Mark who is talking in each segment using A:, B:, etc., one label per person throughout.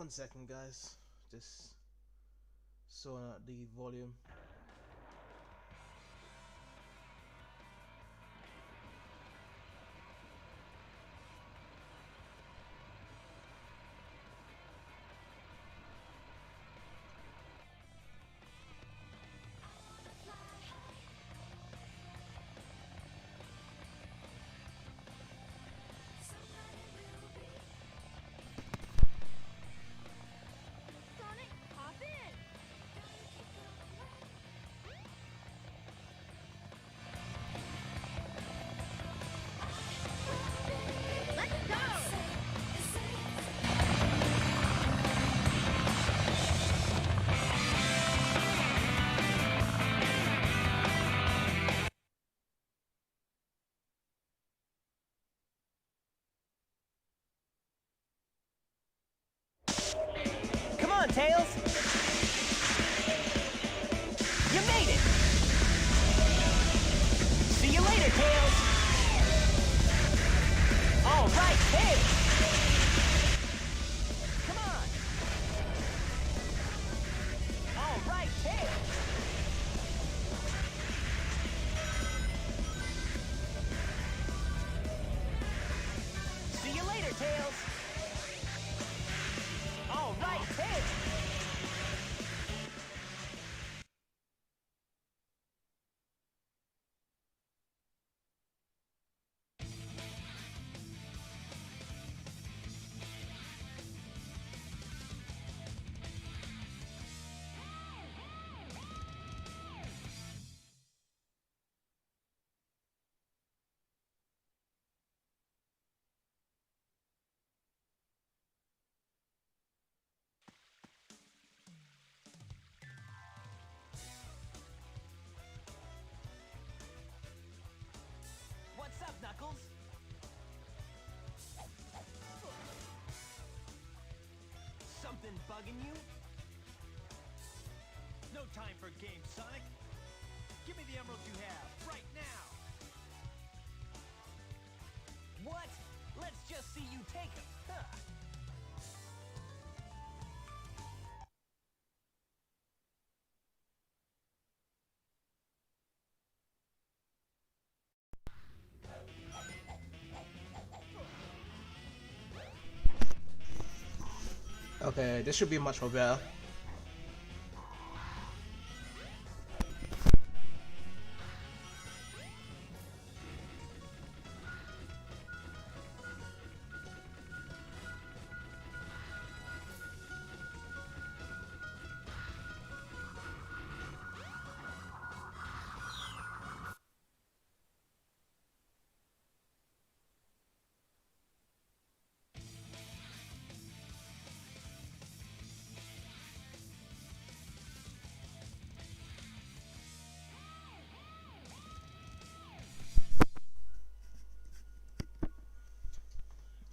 A: 1 second, guys. Just sorting out the volume.
B: Sonic, hop in! Let's go!
C: Come on, Tails! You made it! See you later, Tails! All right, Tails! Come on! All right, Tails! See you later, Tails! All right, Tails! What's up, Knuckles? Something bugging you? No time for games, Sonic. Give me the emeralds you have, right now! What? Let's just see you take them, huh?
A: Okay, this should be much more better.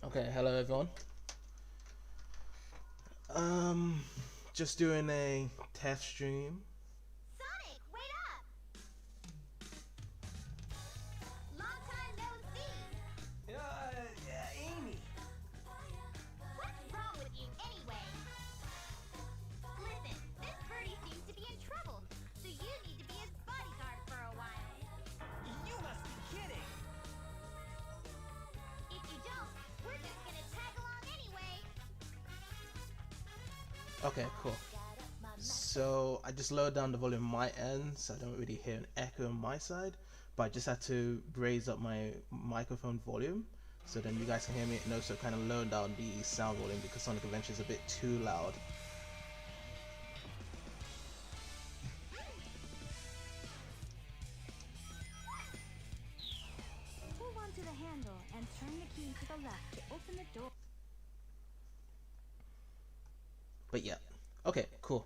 A: Okay, hello everyone. Just doing a test stream.
B: Sonic, wait up! Long time no see!
C: Amy!
B: What's wrong with you anyway? Listen, this birdie seems to be in trouble, so you need to be his bodyguard for a while.
C: You must be kidding!
B: If you don't, we're just gonna tag along anyway.
A: Okay, cool. So I just lowered down the volume on my end, so I don't really hear an echo on my side. But I just had to raise up my microphone volume, so then you guys can hear me, and also kind of lower down the sound volume because Sonic Adventure is a bit too loud.
D: Hold on to the handle and turn the key to the left to open the door.
A: But yeah, okay, cool.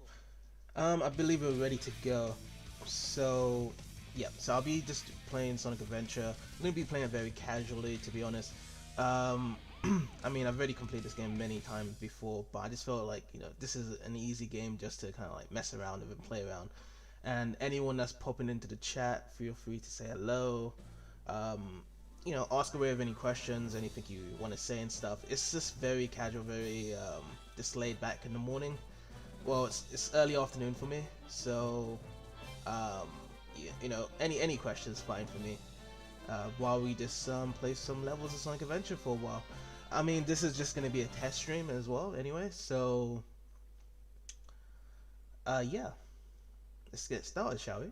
A: I believe we're ready to go. So yeah, so I'll be just playing Sonic Adventure. I'm gonna be playing it very casually, to be honest. I mean, I've already completed this game many times before, but I just felt like, you know, this is an easy game just to kind of like mess around with and play around. And anyone that's popping into the chat, feel free to say hello. You know, ask away of any questions, anything you want to say and stuff. It's just very casual, very just laid back in the morning. Well, it's early afternoon for me, so yeah, you know, any questions fine for me. While we just play some levels of Sonic Adventure for a while. I mean, this is just gonna be a test stream as well, anyway. So yeah, let's get started, shall we?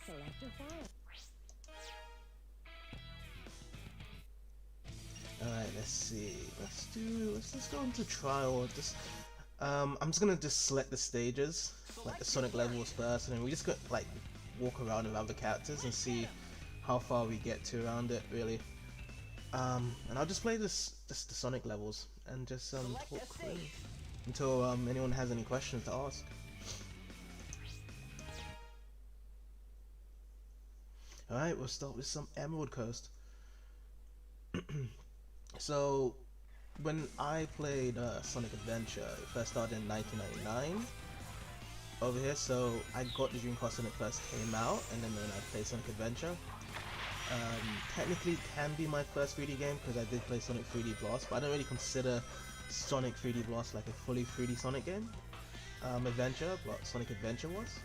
E: Select a file.
A: Alright, let's see. Let's go into trial. Just I'm just gonna just select the stages, like the Sonic levels first, and then we just go like walk around with other characters and see how far we get to around it, really. And I'll just play the Sonic levels and just talk through until anyone has any questions to ask. Alright, we'll start with some Emerald Coast. So, when I played Sonic Adventure, it first started in 1999 over here, so I got the Dreamcast when it first came out, and then I played Sonic Adventure. Technically it can be my first 3D game, because I did play Sonic 3D Blast, but I don't really consider Sonic 3D Blast like a fully 3D Sonic game. Adventure, but Sonic Adventure was.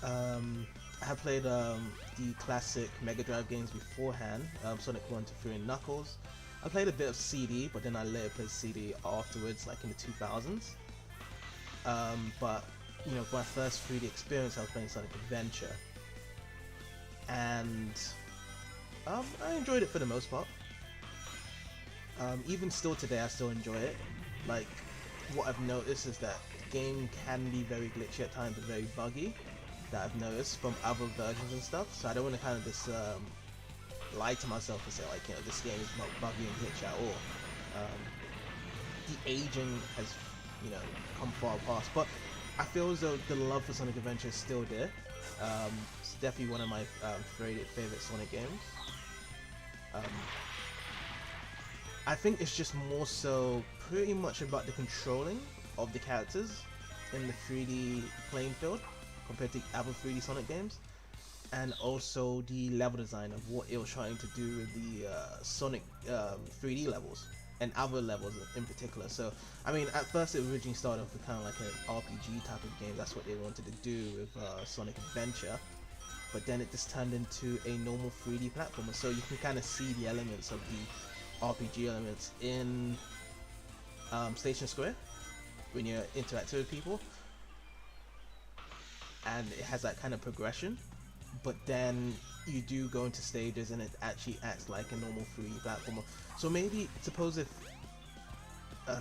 A: I have played the classic Mega Drive games beforehand, Sonic 1 to 3 and Knuckles. I played a bit of CD, but then I later played CD afterwards, like in the 2000s. But, you know, my first 3D experience I was playing Sonic Adventure. And I enjoyed it for the most part. Even still today, I still enjoy it. Like, what I've noticed is that the game can be very glitchy at times and very buggy, that I've noticed from other versions and stuff, so I don't want to kind of just lie to myself and say, like, you know, this game is not buggy and glitchy at all. The aging has, you know, come far past, but I feel as though the love for Sonic Adventure is still there. It's definitely one of my favorite Sonic games. I think it's just more so pretty much about the controlling of the characters in the 3D playing field compared to other 3D Sonic games, and also the level design of what it was trying to do with the Sonic 3D levels and other levels in particular. So, I mean, at first it originally started off with kind of like an RPG type of game. That's what they wanted to do with Sonic Adventure, but then it just turned into a normal 3D platformer. So you can kind of see the elements of the RPG elements in Station Square when you're interacting with people. And it has that kind of progression, but then you do go into stages and it actually acts like a normal 3D platformer. So maybe, suppose if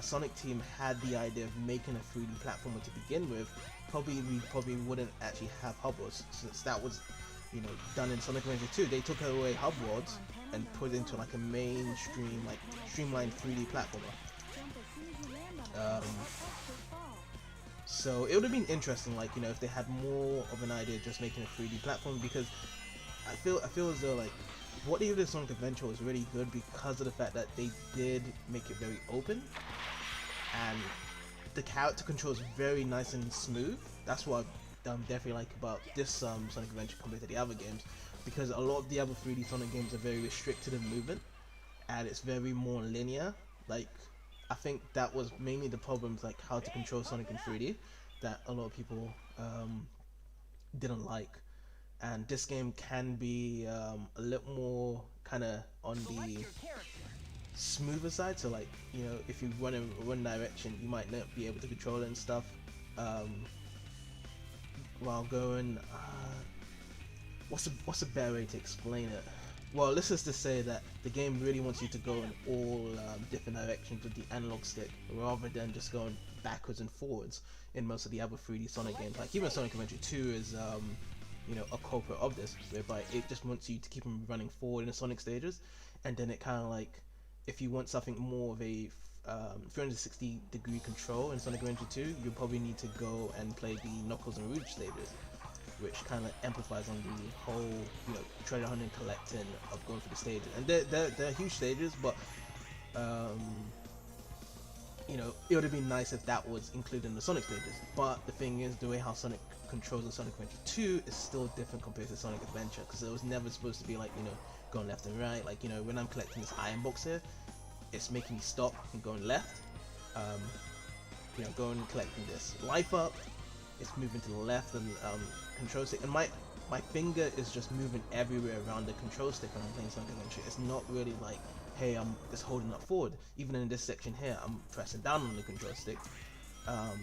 A: Sonic Team had the idea of making a 3D platformer to begin with, we probably wouldn't actually have hub worlds, since that was, you know, done in Sonic Adventure 2. They took away hub worlds and put it into like a mainstream, like streamlined 3D platformer. So it would have been interesting, like, you know, if they had more of an idea of just making a 3D platform, because I feel as though, like, what they did with Sonic Adventure was really good because of the fact that they did make it very open, and the character control is very nice and smooth. That's what I definitely like about this Sonic Adventure compared to the other games, because a lot of the other 3D Sonic games are very restricted in movement, and it's very more linear. Like, I think that was mainly the problems, like how to control Sonic in 3D, that a lot of people didn't like. And this game can be a little more kind of on the smoother side. So, like, you know, if you run in one direction, you might not be able to control it and stuff while going. What's a better way to explain it? Well, let's just say that the game really wants you to go in all different directions with the analog stick, rather than just going backwards and forwards in most of the other 3D Sonic games. Like, even Sonic Adventure 2 is, you know, a culprit of this, whereby it just wants you to keep them running forward in the Sonic stages, and then it kind of like, if you want something more of a 360-degree control in Sonic Adventure 2, you probably need to go and play the Knuckles and Rouge stages, which kind of amplifies on the whole, you know, treasure hunting, collecting of going through the stages. And they're huge stages, but you know, it would have been nice if that was included in the Sonic stages. But the thing is, the way how Sonic controls in Sonic Adventure 2 is still different compared to Sonic Adventure, because it was never supposed to be like, you know, going left and right. Like, you know, when I'm collecting this iron box here, it's making me stop and going left. You know, going and collecting this life up, it's moving to the left, and control stick, and my finger is just moving everywhere around the control stick when I'm playing Sonic Adventure. It's not really like, hey, I'm just holding up forward. Even in this section here, I'm pressing down on the control stick, and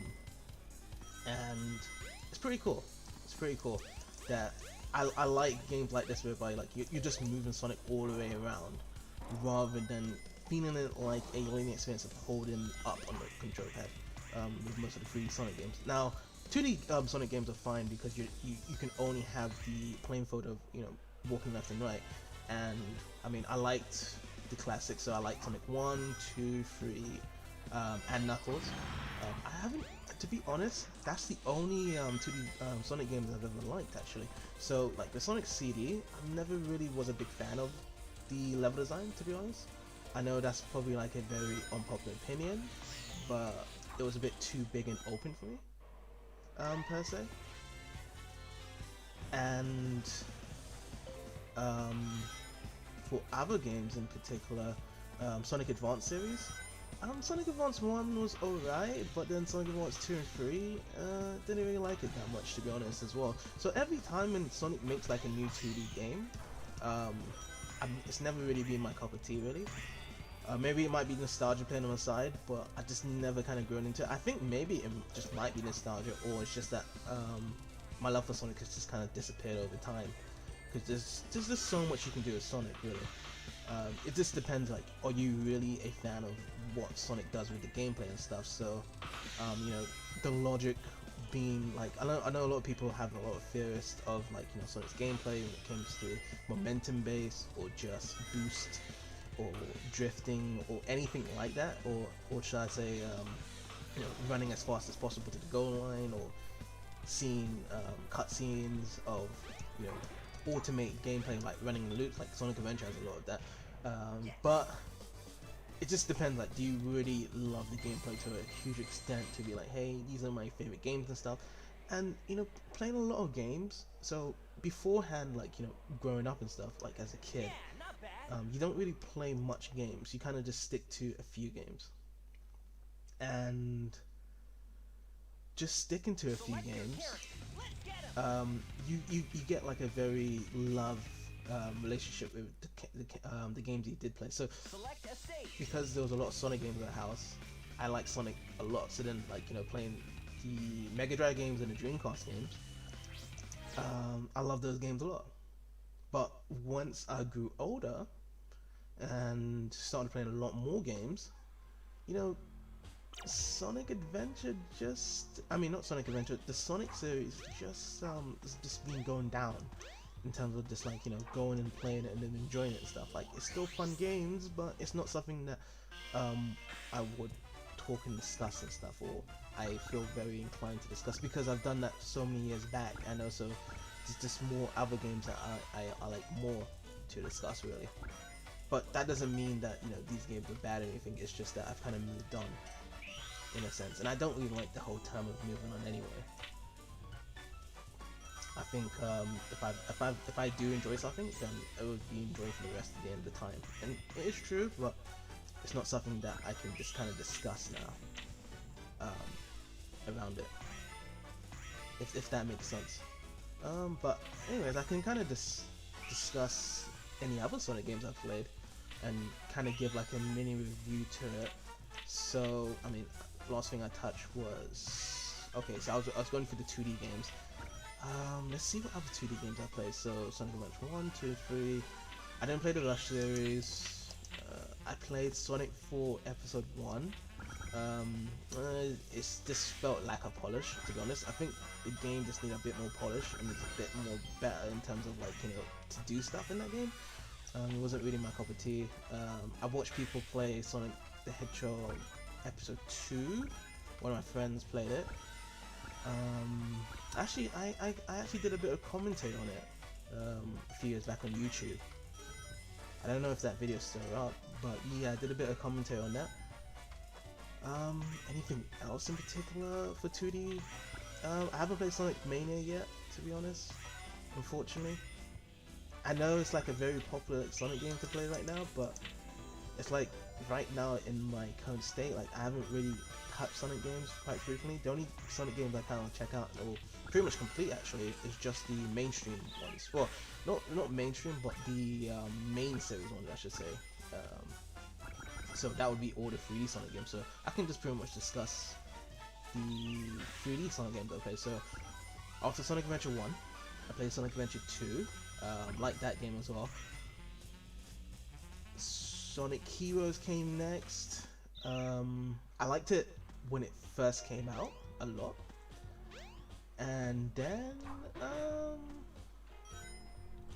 A: it's pretty cool. It's pretty cool that I like games like this whereby like you're just moving Sonic all the way around, rather than feeling it like a learning experience of holding up on the control pad. With most of the 3D Sonic games. Now, 2D Sonic games are fine because you can only have the plain photo of, you know, walking left and right. And I mean, I liked the classics, so I liked Sonic 1, 2, 3, and Knuckles. I haven't, to be honest, that's the only 2D Sonic games I've ever liked actually. So like the Sonic CD, I never really was a big fan of the level design, to be honest. I know that's probably like a very unpopular opinion, but it was a bit too big and open for me, per se. And for other games in particular, Sonic Advance series, Sonic Advance 1 was alright, but then Sonic Advance 2 and 3, didn't really like it that much, to be honest, as well. So every time when Sonic makes like a new 2D game, it's never really been my cup of tea, really. Maybe it might be nostalgia playing on the side, but I just never kind of grown into it. I think maybe it just might be nostalgia, or it's just that my love for Sonic has just kind of disappeared over time. Because there's just so much you can do with Sonic, really. It just depends, like, are you really a fan of what Sonic does with the gameplay and stuff? So, you know, the logic being, like, I know a lot of people have a lot of theorists of, like, you know, Sonic's gameplay when it comes to momentum base, or just boost, or drifting, or anything like that, or should I say, you know, running as fast as possible to the goal line, or seeing cutscenes of, you know, automate gameplay like running loops, like Sonic Adventure has a lot of that. But it just depends, like, do you really love the gameplay to a huge extent to be like, hey, these are my favorite games and stuff? And, you know, playing a lot of games, so beforehand, like, you know, growing up and stuff, like as a kid, you don't really play much games. You kind of just stick to a few games, and just sticking to a few games, you get like a very love relationship with the games you did play. So because there was a lot of Sonic games at the house, I like Sonic a lot. So then, like, you know, playing the Mega Drive games and the Dreamcast games, I love those games a lot. But once I grew older and started playing a lot more games, you know, Sonic Adventure just, I mean, not Sonic Adventure, the Sonic series just has just been going down in terms of just, like, you know, going and playing it and then enjoying it and stuff. Like, it's still fun games, but it's not something that I would talk and discuss and stuff, or I feel very inclined to discuss, because I've done that so many years back, and also there's just more other games that I like more to discuss, really. But that doesn't mean that, you know, these games are bad or anything. It's just that I've kind of moved on, in a sense, and I don't really like the whole term of moving on anyway. I think if I do enjoy something, then it would be enjoyed for the rest of the end of the time. And it is true, but it's not something that I can just kind of discuss now around it, if that makes sense. But anyways, I can kind of discuss any other Sonic games I've played and kind of give like a mini review to it. So, I mean, last thing I touched was, okay, so I was going for the 2D games. Let's see what other 2D games I played. So, Sonic Adventure 1, 2, 3. I didn't play the Rush series. I played Sonic 4 Episode 1. It's just felt like a polish, to be honest. I think the game just needs a bit more polish, and it's a bit more better in terms of, like, you know, to do stuff in that game. It wasn't really my cup of tea. I watched people play Sonic the Hedgehog Episode 2. One of my friends played it. Actually, I actually did a bit of commentary on it a few years back on YouTube. I don't know if that video's still up, but yeah, I did a bit of commentary on that. Anything else in particular for 2D? I haven't played Sonic Mania yet, to be honest, unfortunately. I know it's like a very popular like, Sonic game to play right now, but it's like right now in my current state, like I haven't really touched Sonic games quite frequently. The only Sonic games I kind of check out or pretty much complete actually is just the mainstream ones. Well, not mainstream, but the main series ones, I should say. So that would be all the 3D Sonic games. So I can just pretty much discuss the 3D Sonic games I play. So after Sonic Adventure 1, I played Sonic Adventure 2. Like that game as well. Sonic Heroes came next. I liked it when it first came out a lot, and then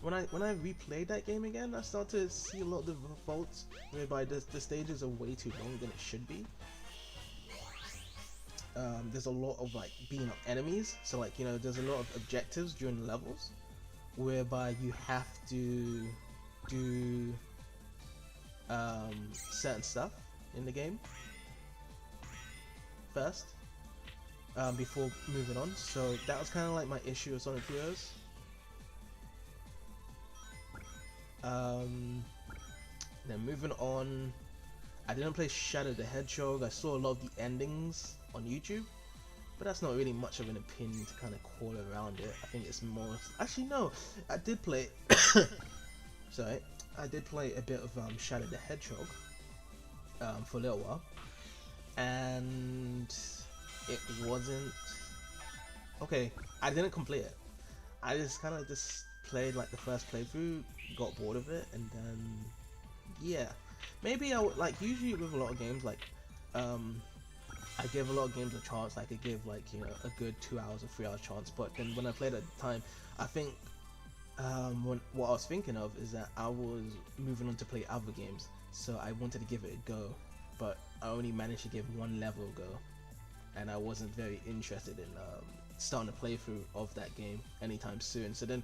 A: when I replayed that game again, I started to see a lot of the faults whereby the stages are way too long than it should be. There's a lot of like beating up enemies, so like there's a lot of objectives during the levels whereby you have to do certain stuff in the game first before moving on. So that was kind of like my issue with Sonic Heroes. Then moving on, I didn't play Shadow the Hedgehog. I saw a lot of the endings on YouTube, but that's not really much of an opinion to kind of call around it. I think it's more... Actually, no, I did play... Sorry, I did play a bit of Shadow the Hedgehog for a little while, and it wasn't... Okay, I didn't complete it. I just kind of just played like the first playthrough, got bored of it, and then yeah, maybe I would like usually with a lot of games like I give a lot of games a chance. I could give like a good 2 hours or 3 hours chance, but then when I played at the time, I think what I was thinking of is that I was moving on to play other games, so I wanted to give it a go, but I only managed to give one level a go, and I wasn't very interested in starting a playthrough of that game anytime soon. So then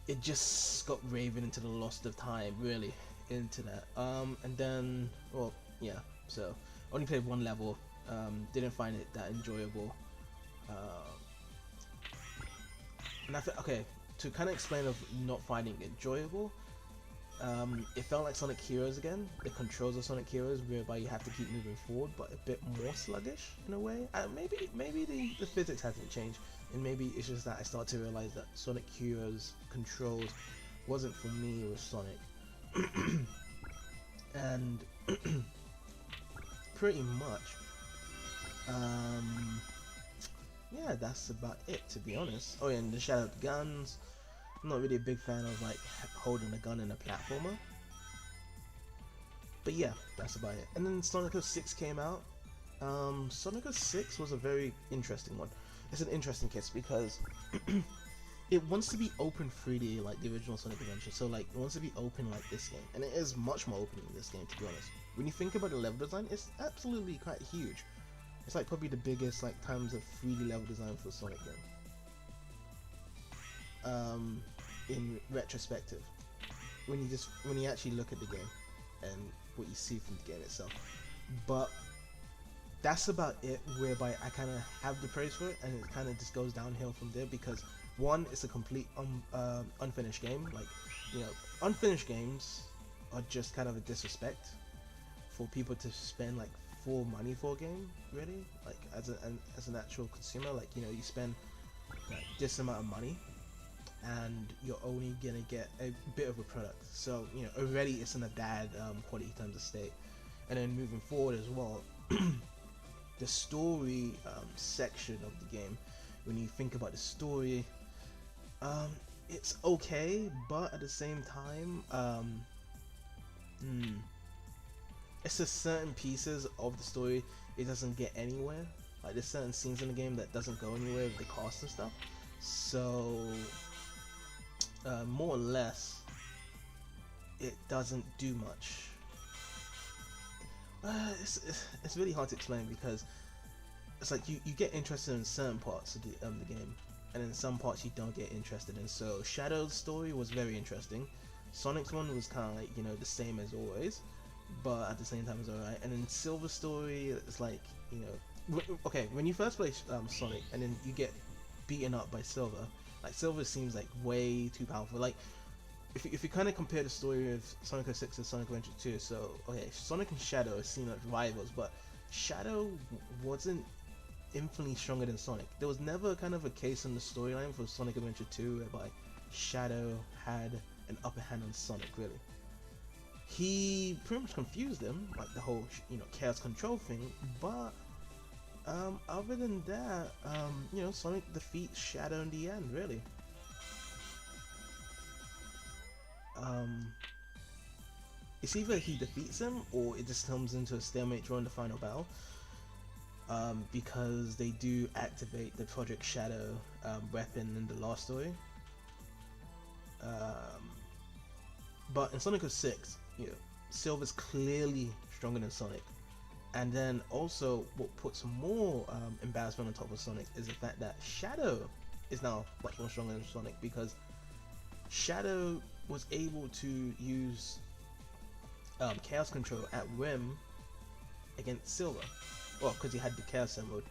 A: it just got raven into the lost of time, really into that. And then, well, yeah. So only played one level. Didn't find it that enjoyable. And I feel okay to kind of explain of not finding it enjoyable. It felt like Sonic Heroes again. The controls of Sonic Heroes, whereby you have to keep moving forward, but a bit more sluggish in a way. Maybe the physics hasn't changed, and maybe it's just that I start to realize that Sonic Heroes controls wasn't for me with Sonic. And pretty much, yeah, that's about it, to be honest. Oh yeah, and the Shadow of the Guns. I'm not really a big fan of like holding a gun in a platformer, but yeah, that's about it. And then Sonic 06 came out. Sonic 06 was a very interesting one. It's an interesting case because it wants to be open 3D like the original Sonic Adventure. So like it wants to be open like this game, and it is much more open in this game, to be honest. When you think about the level design, it's absolutely quite huge. It's like probably the biggest like times of 3D level design for a Sonic game. In retrospective, when you actually look at the game and what you see from the game itself. But that's about it, whereby I kind of have the praise for it, and it kind of just goes downhill from there, because one, it's a complete unfinished game. Like, unfinished games are just kind of a disrespect for people to spend like full money for a game, really, like as an actual consumer. Like, you spend like this amount of money and you're only gonna get a bit of a product. So already it's in a bad quality terms of state. And then moving forward as well, the story section of the game, when you think about the story, it's okay, but at the same time, it's just certain pieces of the story it doesn't get anywhere. Like there's certain scenes in the game that doesn't go anywhere with the cost and stuff. So more or less, it doesn't do much. It's really hard to explain, because it's like you get interested in certain parts of the game, and in some parts you don't get interested in. So Shadow's story was very interesting. Sonic's one was kind of like the same as always, but at the same time it's alright. And then Silver's story, it's like okay, when you first play Sonic and then you get beaten up by Silver, like Silver seems like way too powerful. Like if you kind of compare the story of Sonic 06 and Sonic Adventure 2, so okay, Sonic and Shadow seem like rivals, but Shadow wasn't infinitely stronger than Sonic. There was never kind of a case in the storyline for Sonic Adventure 2 whereby Shadow had an upper hand on Sonic, really. He pretty much confused him, like the whole, chaos control thing, but other than that, Sonic defeats Shadow in the end, really. It's either he defeats him or it just comes into a stalemate during the final battle, because they do activate the Project Shadow weapon in the last story. But in Sonic 06, Silver's clearly stronger than Sonic. And then also what puts more embarrassment on top of Sonic is the fact that Shadow is now much more stronger than Sonic, because Shadow was able to use Chaos Control at whim against Silver. Well, because he had the Chaos Emerald,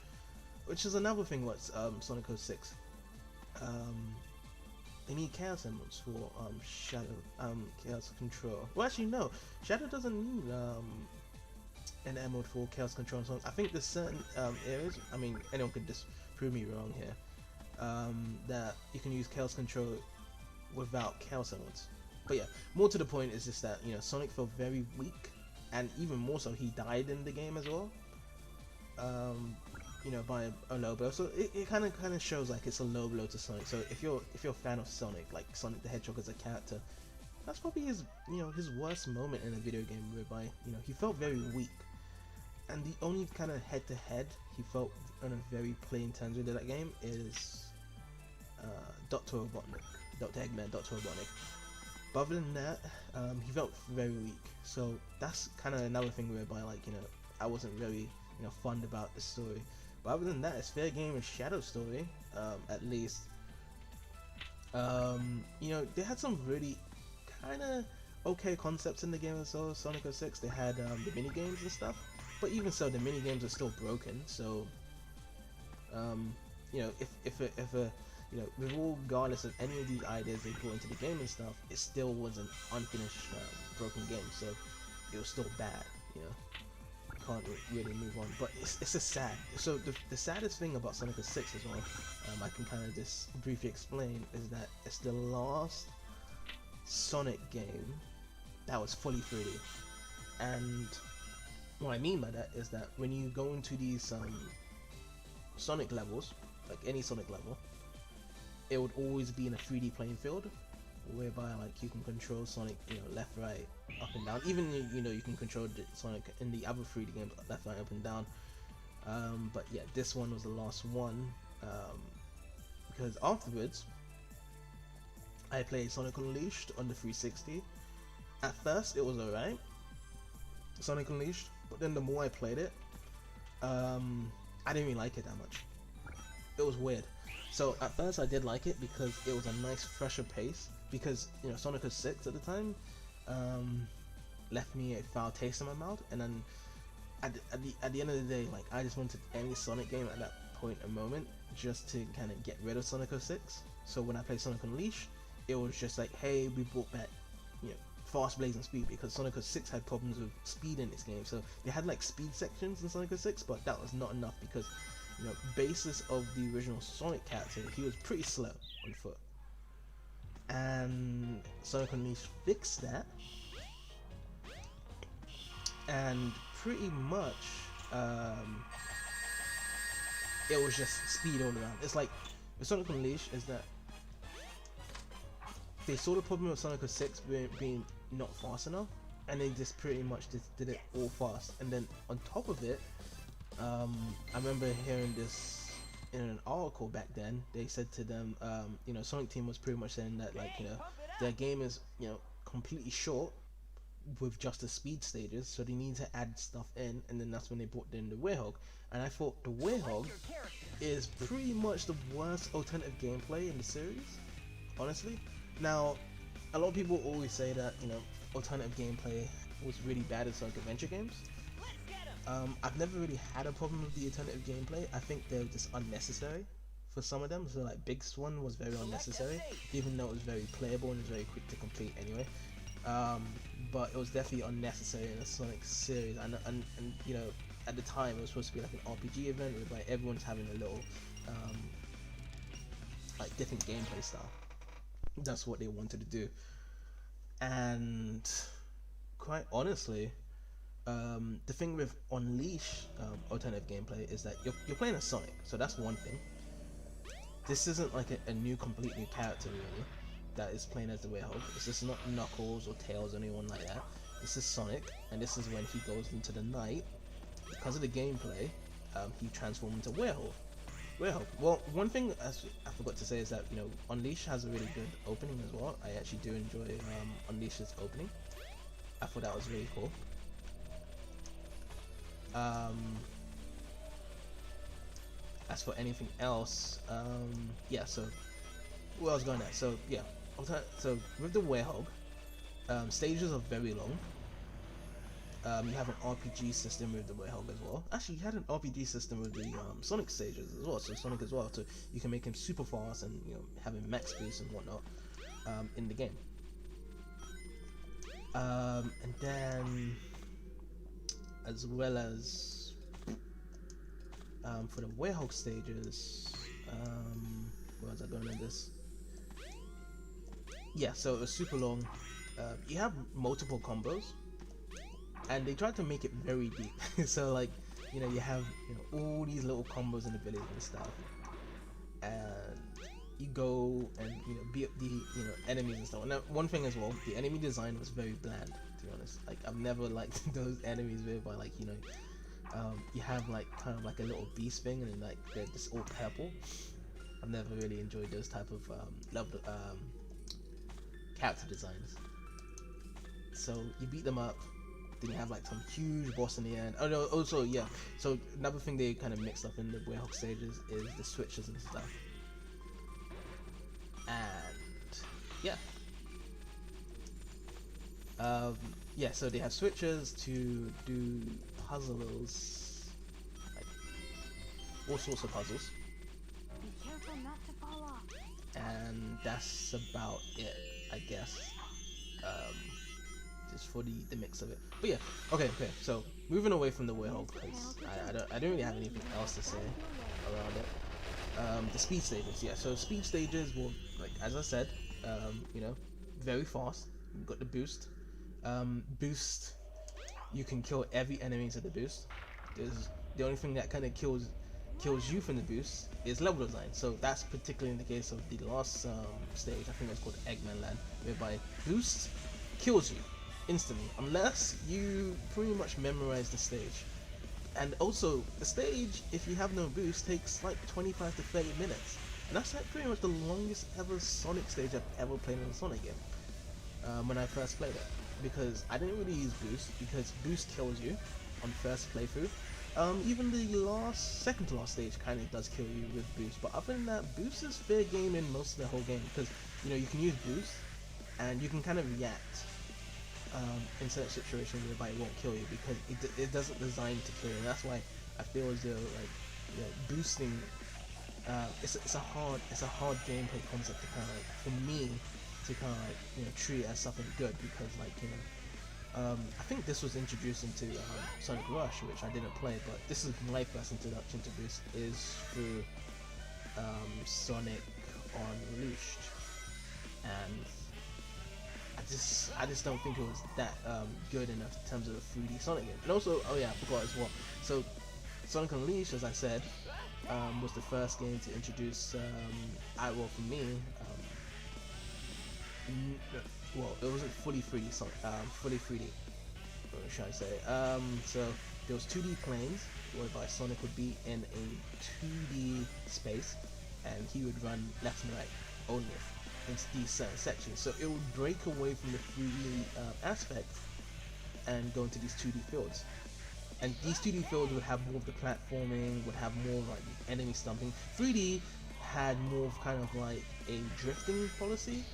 A: which is another thing with Sonic 06. They need Chaos Emeralds for Shadow Chaos Control. Well, actually no, Shadow doesn't need an emerald for Chaos Control and so on. I think there's certain areas, I mean, anyone could just prove me wrong here, that you can use Chaos Control without Chaos Emeralds. But yeah, more to the point is just that, Sonic felt very weak, and even more so, he died in the game as well, by a low blow. So it kind of shows like it's a low blow to Sonic. So if you're a fan of Sonic, like Sonic the Hedgehog as a character, that's probably his his worst moment in a video game, whereby he felt very weak, and the only kind of head-to-head he felt on a very plain terms with that game is Dr. Robotnik, Dr. Eggman, Dr. Robotnik. But other than that, he felt very weak. So that's kind of another thing whereby, like, I wasn't very fond about the story. But other than that, it's fair game with Shadow's story, at least. They had some really kind of okay concepts in the game as well. Sonic 06, they had the mini games and stuff, but even so, the mini games are still broken. So, regardless of any of these ideas they brought into the game and stuff, it still was an unfinished, broken game. So it was still bad. Can't really move on, but it's a sad. So the saddest thing about Sonic 06 as well, I can kind of just briefly explain, is that it's the last Sonic game that was fully 3D. And what I mean by that is that when you go into these Sonic levels, like any Sonic level, it would always be in a 3D playing field, whereby like you can control Sonic, left, right, up and down. Even you can control Sonic in the other 3D games, left, right, up and down. But yeah, this one was the last one, because afterwards I played Sonic Unleashed on the 360. At first it was alright, Sonic Unleashed, but then the more I played it, I didn't really like it that much. It was weird. So at first I did like it because it was a nice fresher pace, because Sonic 06 at the time left me a foul taste in my mouth, and then at the end of the day, like, I just wanted any Sonic game at that point and moment just to kind of get rid of Sonic 06. So when I played Sonic Unleashed, it was just like, hey, we brought back fast blazing speed, because Sonic 06 had problems with speed in this game. So they had like speed sections in Sonic 06, but that was not enough, because basis of the original Sonic character, he was pretty slow on foot. And Sonic Unleashed fixed that, and pretty much it was just speed all around. It's like with Sonic Unleashed is that they saw the problem with Sonic 06 being not fast enough, and they just pretty much just did it all fast. And then on top of it, I remember hearing this in an article back then. They said to them, Sonic Team was pretty much saying that, like, their game is, completely short with just the speed stages, so they need to add stuff in, and then that's when they brought in the Werehog. And I thought the Werehog is pretty much the worst alternative gameplay in the series, honestly. Now, a lot of people always say that, alternative gameplay was really bad in Sonic Adventure games. I've never really had a problem with the alternative gameplay. I think they're just unnecessary for some of them. So like Big Swan was very unnecessary, even though it was very playable and it was very quick to complete anyway. But it was definitely unnecessary in the Sonic series, and you know, at the time it was supposed to be like an RPG event whereby everyone's having a little like different gameplay style. That's what they wanted to do, and quite honestly, the thing with Unleash alternative gameplay is that you're playing as Sonic, so that's one thing. This isn't like a new, complete new character really that is playing as the Werehog. This is not Knuckles or Tails or anyone like that. This is Sonic, and this is when he goes into the night. Because of the gameplay, he transforms into Werehog. Well, one thing I forgot to say is that, you know, Unleash has a really good opening as well. I actually do enjoy Unleash's opening. I thought that was really cool. As for anything else, yeah, so where I was going at, so yeah, so with the Werehog, stages are very long. You have an RPG system with the Werehog as well. Actually, you had an RPG system with the Sonic stages as well, so Sonic as well, so you can make him super fast and, you know, have him max boost and whatnot in the game. And then, as well as for the Werehog stages, where was I going with this? Yeah, so it was super long. You have multiple combos, and they tried to make it very deep. So like, you know, you have, you know, all these little combos in the village and stuff, and you go and, you know, beat up the, you know, enemies and stuff. Now, one thing as well, the enemy design was very bland, to be honest. Like, I've never liked those enemies whereby, like, you know, you have like kind of like a little beast thing, and then like they're just all purple. I've never really enjoyed those type of character designs. So you beat them up, then you have like some huge boss in the end. Oh no, also yeah, so another thing they kind of mixed up in the Werehog stages is the switches and stuff. And yeah, yeah, so they have switches to do puzzles, like all sorts of puzzles,
D: Be careful not to fall off.
A: and that's about it, I guess. Just for the mix of it. But yeah, okay. So moving away from the Werehog, because I don't really have anything else to say around it. The speed stages, yeah. So speed stages will, like as I said, you know, very fast. You've got the boost. Boost. You can kill every enemy to the boost. There's the only thing that kind of kills you from the boost is level design. So that's particularly in the case of the last stage. I think it was called Eggman Land, whereby boost kills you instantly unless you pretty much memorize the stage. And also the stage, if you have no boost, takes like 25 to 30 minutes, and that's like pretty much the longest ever Sonic stage I've ever played in a Sonic game. When I first played it, because I didn't really use boost, because boost kills you on first playthrough. Even the second to last stage kind of does kill you with boost, but other than that, boost is fair game in most of the whole game, because, you know, you can use boost and you can kind of react in certain situations whereby it won't kill you, because it doesn't design to kill you. And that's why I feel as though, like, you know, boosting, it's a hard gameplay concept to kind of, like, for me to kind of, like, you know, treat as something good, because, like, you know, I think this was introduced into Sonic Rush, which I didn't play, but this is my first introduction to Boost, is through Sonic Unleashed, and I just don't think it was that good enough in terms of a 3D Sonic game. And also, oh yeah, I forgot as well. So Sonic Unleashed, as I said, was the first game to introduce, well, for me, well, it wasn't fully 3D Sonic, fully 3D. What should I say? So there was 2D planes whereby Sonic would be in a 2D space, and he would run left and right only in these certain sections. So it would break away from the 3D aspect and go into these 2D fields. And these 2D fields would have more of the platforming, would have more like enemy stumping. 3D had more of kind of like a drifting policy,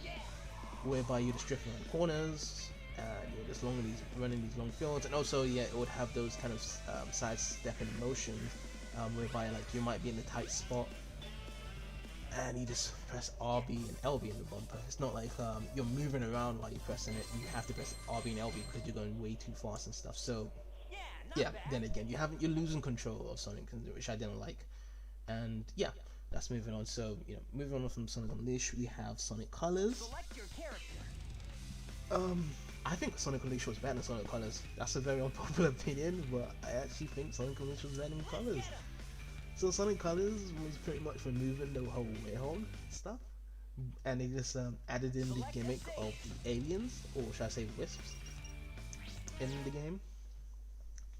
A: whereby you're just drifting around corners, and you're just running these long fields. And also, yeah, it would have those kind of side-stepping motions, whereby like you might be in a tight spot, and you just press RB and LB in the bumper. It's not like you're moving around while you're pressing it. You have to press RB and LB because you're going way too fast and stuff. So yeah, then again, you're losing control of Sonic, which I didn't like. And yeah, that's moving on. So moving on from Sonic Unleashed, we have Sonic Colors.
C: Select your character.
A: I think Sonic Unleashed was better than Sonic Colors. That's a very unpopular opinion, but I actually think Sonic Unleashed was better than Colors. So Sonic Colors was pretty much removing the whole Warthog stuff, and they just added in the gimmick of the aliens, or should I say wisps, in the game.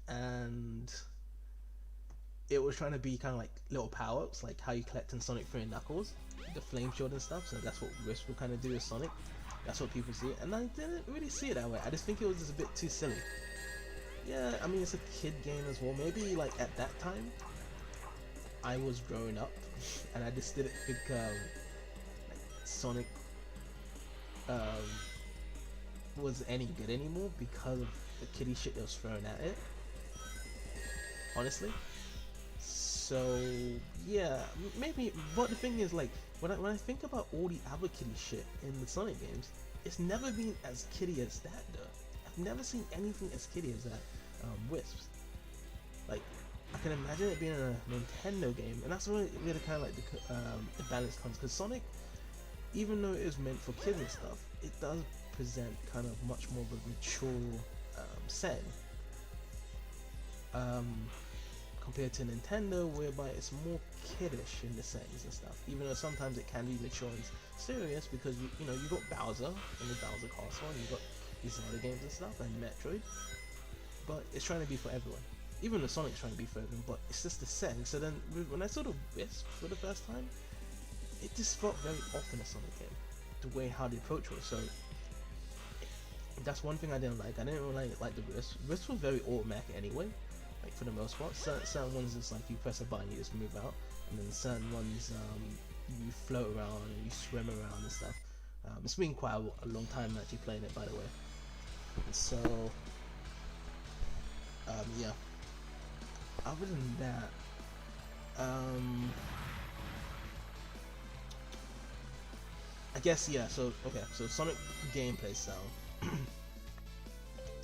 A: And it was trying to be kind of like little power-ups, like how you collect in Sonic 3 and Knuckles, the flame shield and stuff. So that's what Wisp will kind of do with Sonic. That's what people see, and I didn't really see it that way. I just think it was just a bit too silly. Yeah, I mean, it's a kid game as well. Maybe like at that time, I was growing up, and I just didn't think like Sonic was any good anymore because of the kiddie shit that was thrown at it. Honestly. So yeah, maybe. But the thing is, like, when I think about all the other kiddie shit in the Sonic games, it's never been as kiddie as that though. I've never seen anything as kiddie as that. Wisps. Like, I can imagine it being a Nintendo game, and that's really kind of like the balance comes, because Sonic, even though it is meant for kids and stuff, it does present kind of much more of a mature setting. Compared to Nintendo, whereby it's more kiddish in the settings and stuff, even though sometimes it can be mature and serious, because you got Bowser in the Bowser Castle, and you got these other games and stuff, and Metroid, but it's trying to be for everyone. Even the Sonic's trying to be for everyone, but it's just the setting. So then, when I saw the Wisp for the first time, it just felt very off in a Sonic game, the way how the approach was. So that's one thing I didn't like. I didn't really like the Wisp. Wisp was very automatic anyway. Like, for the most part, certain ones it's like you press a button, you just move out, and then certain ones you float around and you swim around and stuff. It's been quite a long time actually playing it, by the way. And so yeah. Other than that, I guess yeah. So okay, so Sonic gameplay style.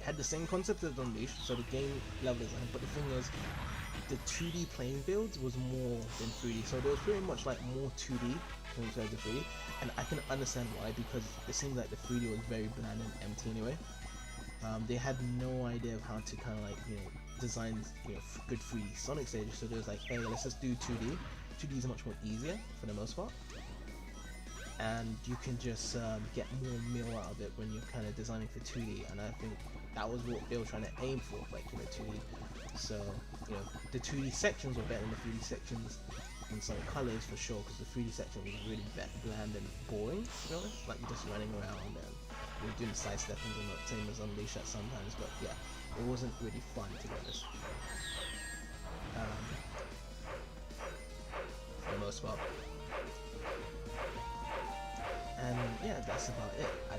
A: Had the same concept as Unleashed, so the game level design, but the thing is, the 2D playing fields was more than 3D, so there was pretty much like more 2D compared to 3D, and I can understand why, because it seems like the 3D was very bland and empty anyway. They had no idea of how to kind of like, design, good 3D Sonic stages, so they was like, hey, let's just do 2D. 2D is much more easier for the most part, and you can just get more meal out of it when you're kind of designing for 2D, and I think that was what they were trying to aim for, like, 2D. So, the 2D sections were better than the 3D sections in Sonic Colors for sure, because the 3D section was really bland and boring, to be honest. Like, you're just running around and you're doing side steppings and not same as Unleashed at sometimes, but yeah, it wasn't really fun, to be honest. For the most part. And yeah, that's about it. I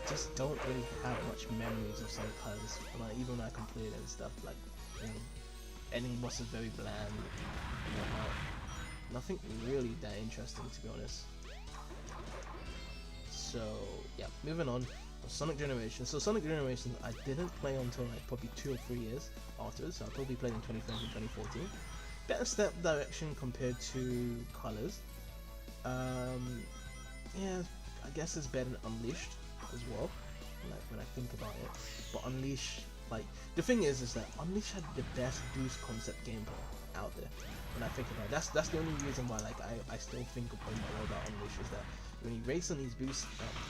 A: just don't really have much memories of Sonic Colors. Like, even when I completed it and stuff, like, ending boss is very bland and whatnot. Nothing really that interesting, to be honest. So yeah, moving on. Sonic Generations. So Sonic Generations, I didn't play until like probably 2 or 3 years afterwards. So I probably played in 2013, 2014. Better step direction compared to Colors. Yeah, I guess it's better than Unleashed as well, like, when I think about it. But Unleashed, like, the thing is that Unleashed had the best boost concept gameplay out there. When I think about it, that's the only reason why, like, I still think about Unleashed, is that when you race on these boost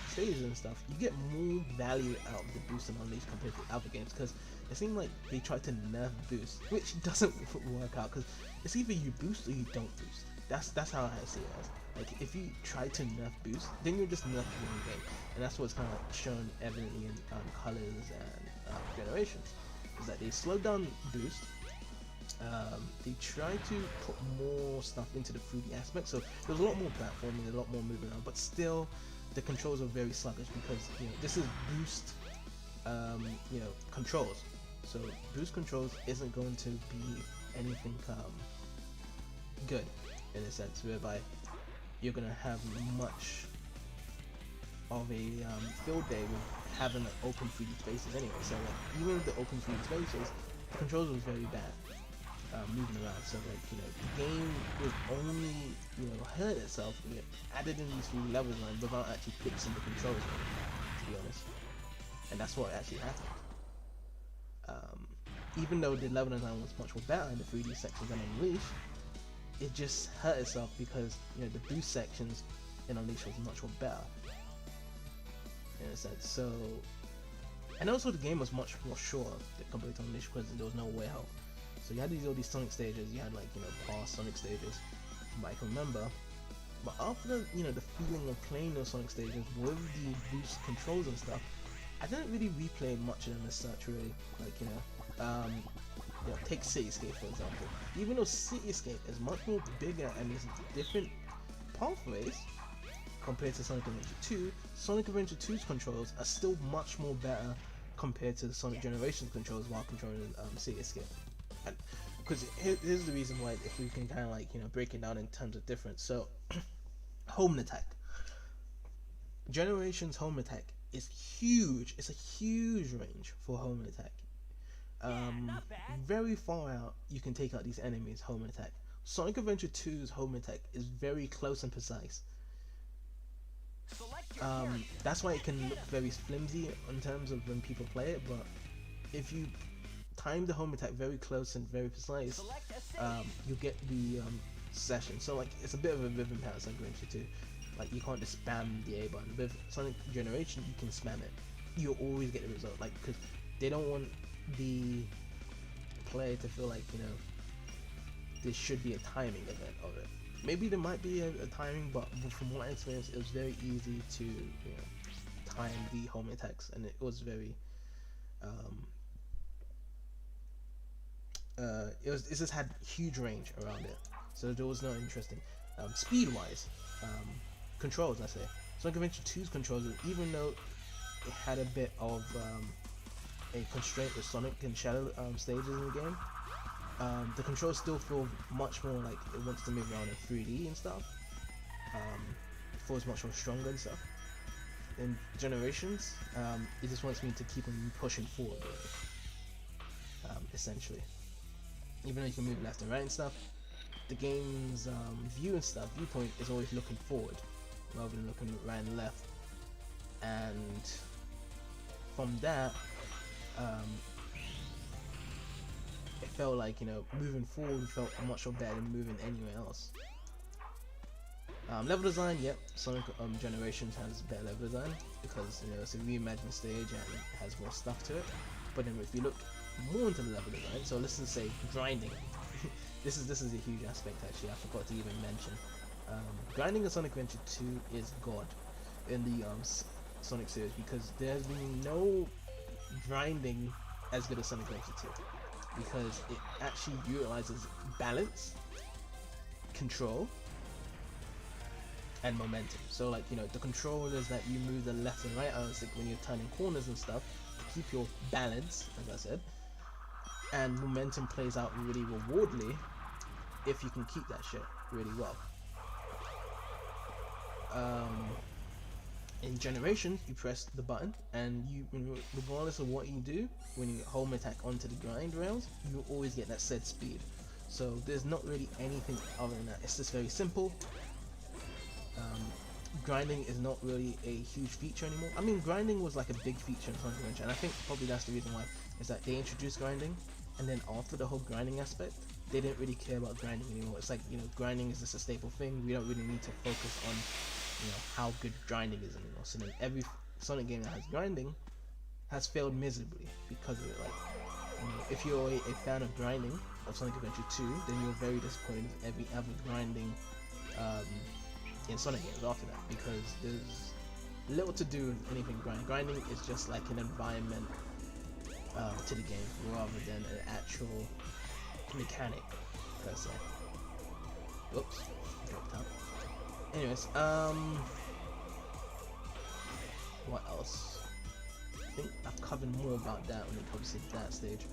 A: stages and stuff, you get more value out of the boost in Unleashed compared to other games, because it seemed like they tried to nerf boost, which doesn't work out, because it's either you boost or you don't boost. That's how I see it as. Like, if you try to nerf boost, then you're just nerfing the game, and that's what's kind of like shown evidently in Colors and Generations, is that they slowed down boost. They tried to put more stuff into the 3D aspect, so there was a lot more platforming, a lot more moving around, but still the controls are very sluggish, because this is boost controls, so boost controls isn't going to be anything good. in a sense, whereby you're gonna have much of a field day with having like open 3D spaces anyway. So like even with the open 3D spaces, the controls was very bad moving around. So like the game would only hurt itself when it added in these 3D levels line without actually fixing the controls, to be honest. And that's what actually happened. Even though the level design was much more better in the 3D sections than Unleashed, it just hurt itself because the boost sections in Unleashed was much more better in a sense. So, and also the game was much more short compared to Unleashed because there was no way out. So you had all these Sonic stages. You had like past Sonic stages, I can remember. But after the feeling of playing those Sonic stages with the boost controls and stuff, I didn't really replay much of them as such. Really, like take Cityscape for example. Even though Cityscape is much more bigger and there's different pathways compared to Sonic Adventure 2, Sonic Adventure 2's controls are still much more better compared to the Sonic Generations controls while controlling Cityscape. And because here's the reason why, if we can kind of like break it down in terms of difference. So home attack, Generations home attack is huge. It's a huge range for home attack. Very far out you can take out these enemies home attack. Sonic Adventure 2's home attack is very close and precise. That's why it can look very flimsy in terms of when people play it, but if you time the home attack very close and very precise, you get the session. So like it's a bit of a rhythm pattern Sonic Adventure 2. Like you can't just spam the A button. With Sonic Generation you can spam it. You'll always get the result, like because they don't want the player to feel like there should be a timing event of it. Maybe there might be a timing, but from what I experienced, it was very easy to time the home attacks, and it was very it just had huge range around it, so there was no interesting speed wise controls. I say Sonic Adventure 2's controls, even though it had a bit of a constraint with Sonic and Shadow stages in the game, the controls still feel much more like it wants to move around in 3D and stuff. It feels much more stronger and stuff. In Generations, it just wants me to keep on pushing forward, essentially. Even though you can move left and right and stuff, the game's viewpoint is always looking forward rather than looking right and left. And from that, it felt like moving forward felt much more better than moving anywhere else. Level design, yep, Sonic Generations has better level design because it's a reimagined stage and it has more stuff to it. But then if you look more into the level design, so let's just say grinding. this is a huge aspect actually. I forgot to even mention. Grinding in Sonic Adventure 2 is god in the Sonic series because there's been no grinding as good as Sonic Adventure 2 because it actually utilizes balance, control, and momentum. So like the control is that you move the left and right analytic when you're turning corners and stuff to keep your balance, as I said, and momentum plays out really rewardly if you can keep that shit really well. In Generations, you press the button, and regardless of what you do, when you home attack onto the grind rails, you always get that said speed. So there's not really anything other than that. It's just very simple. Grinding is not really a huge feature anymore. I mean, grinding was like a big feature in Sonic Adventure, and I think probably that's the reason why, is that they introduced grinding, and then after the whole grinding aspect, they didn't really care about grinding anymore. It's like, grinding is just a staple thing. We don't really need to focus on how good grinding is anymore. So then every Sonic game that has grinding has failed miserably because of it. Like, if you're a fan of grinding of Sonic Adventure 2, then you're very disappointed with every other grinding in Sonic games after that, because there's little to do with anything grinding. Grinding is just like an environment to the game rather than an actual mechanic per se. Whoops, dropped out. Anyways, what else? I think I've covered more about that when it comes to that stage.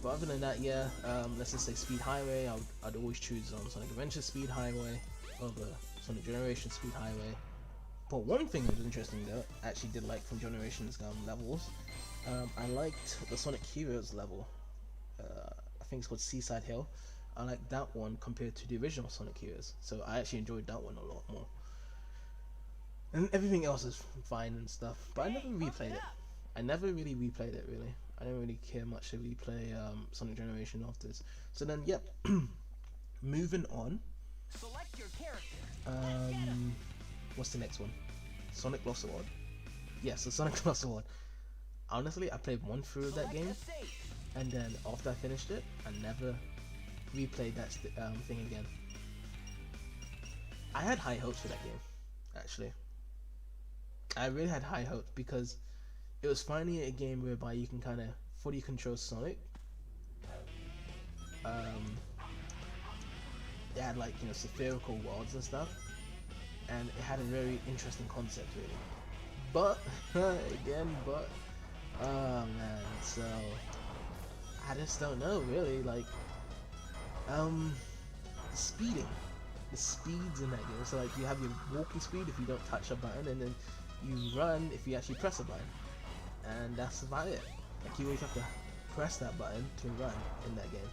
A: But other than that, yeah, let's just say Speed Highway, I'd always choose Sonic Adventure Speed Highway over Sonic Generation Speed Highway. But one thing that was interesting though, I actually did like from Generations levels, I liked the Sonic Heroes level. I think it's called Seaside Hill. I like that one compared to the original Sonic Heroes, so I actually enjoyed that one a lot more. And everything else is fine and stuff, but I never replayed it. I never really replayed it, really. I don't really care much to replay Sonic Generation afterwards. So then, yep, moving on.
C: Select your character.
A: What's the next one? Sonic Lost World. Yeah, so Sonic Lost World. Honestly, I played one through of that
C: Select
A: game,
C: a stage.
A: and then after I finished it, I never replayed that thing again. I had high hopes for that game, actually. I really had high hopes because it was finally a game whereby you can kind of fully control Sonic. It had like, you know, spherical worlds and stuff, and it had a very interesting concept really. But oh man, so I just don't know really, like the speeding, the speeds in that game. So like you have your walking speed if you don't touch a button, and then you run if you actually press a button, and that's about it. Like you always have to press that button to run in that game.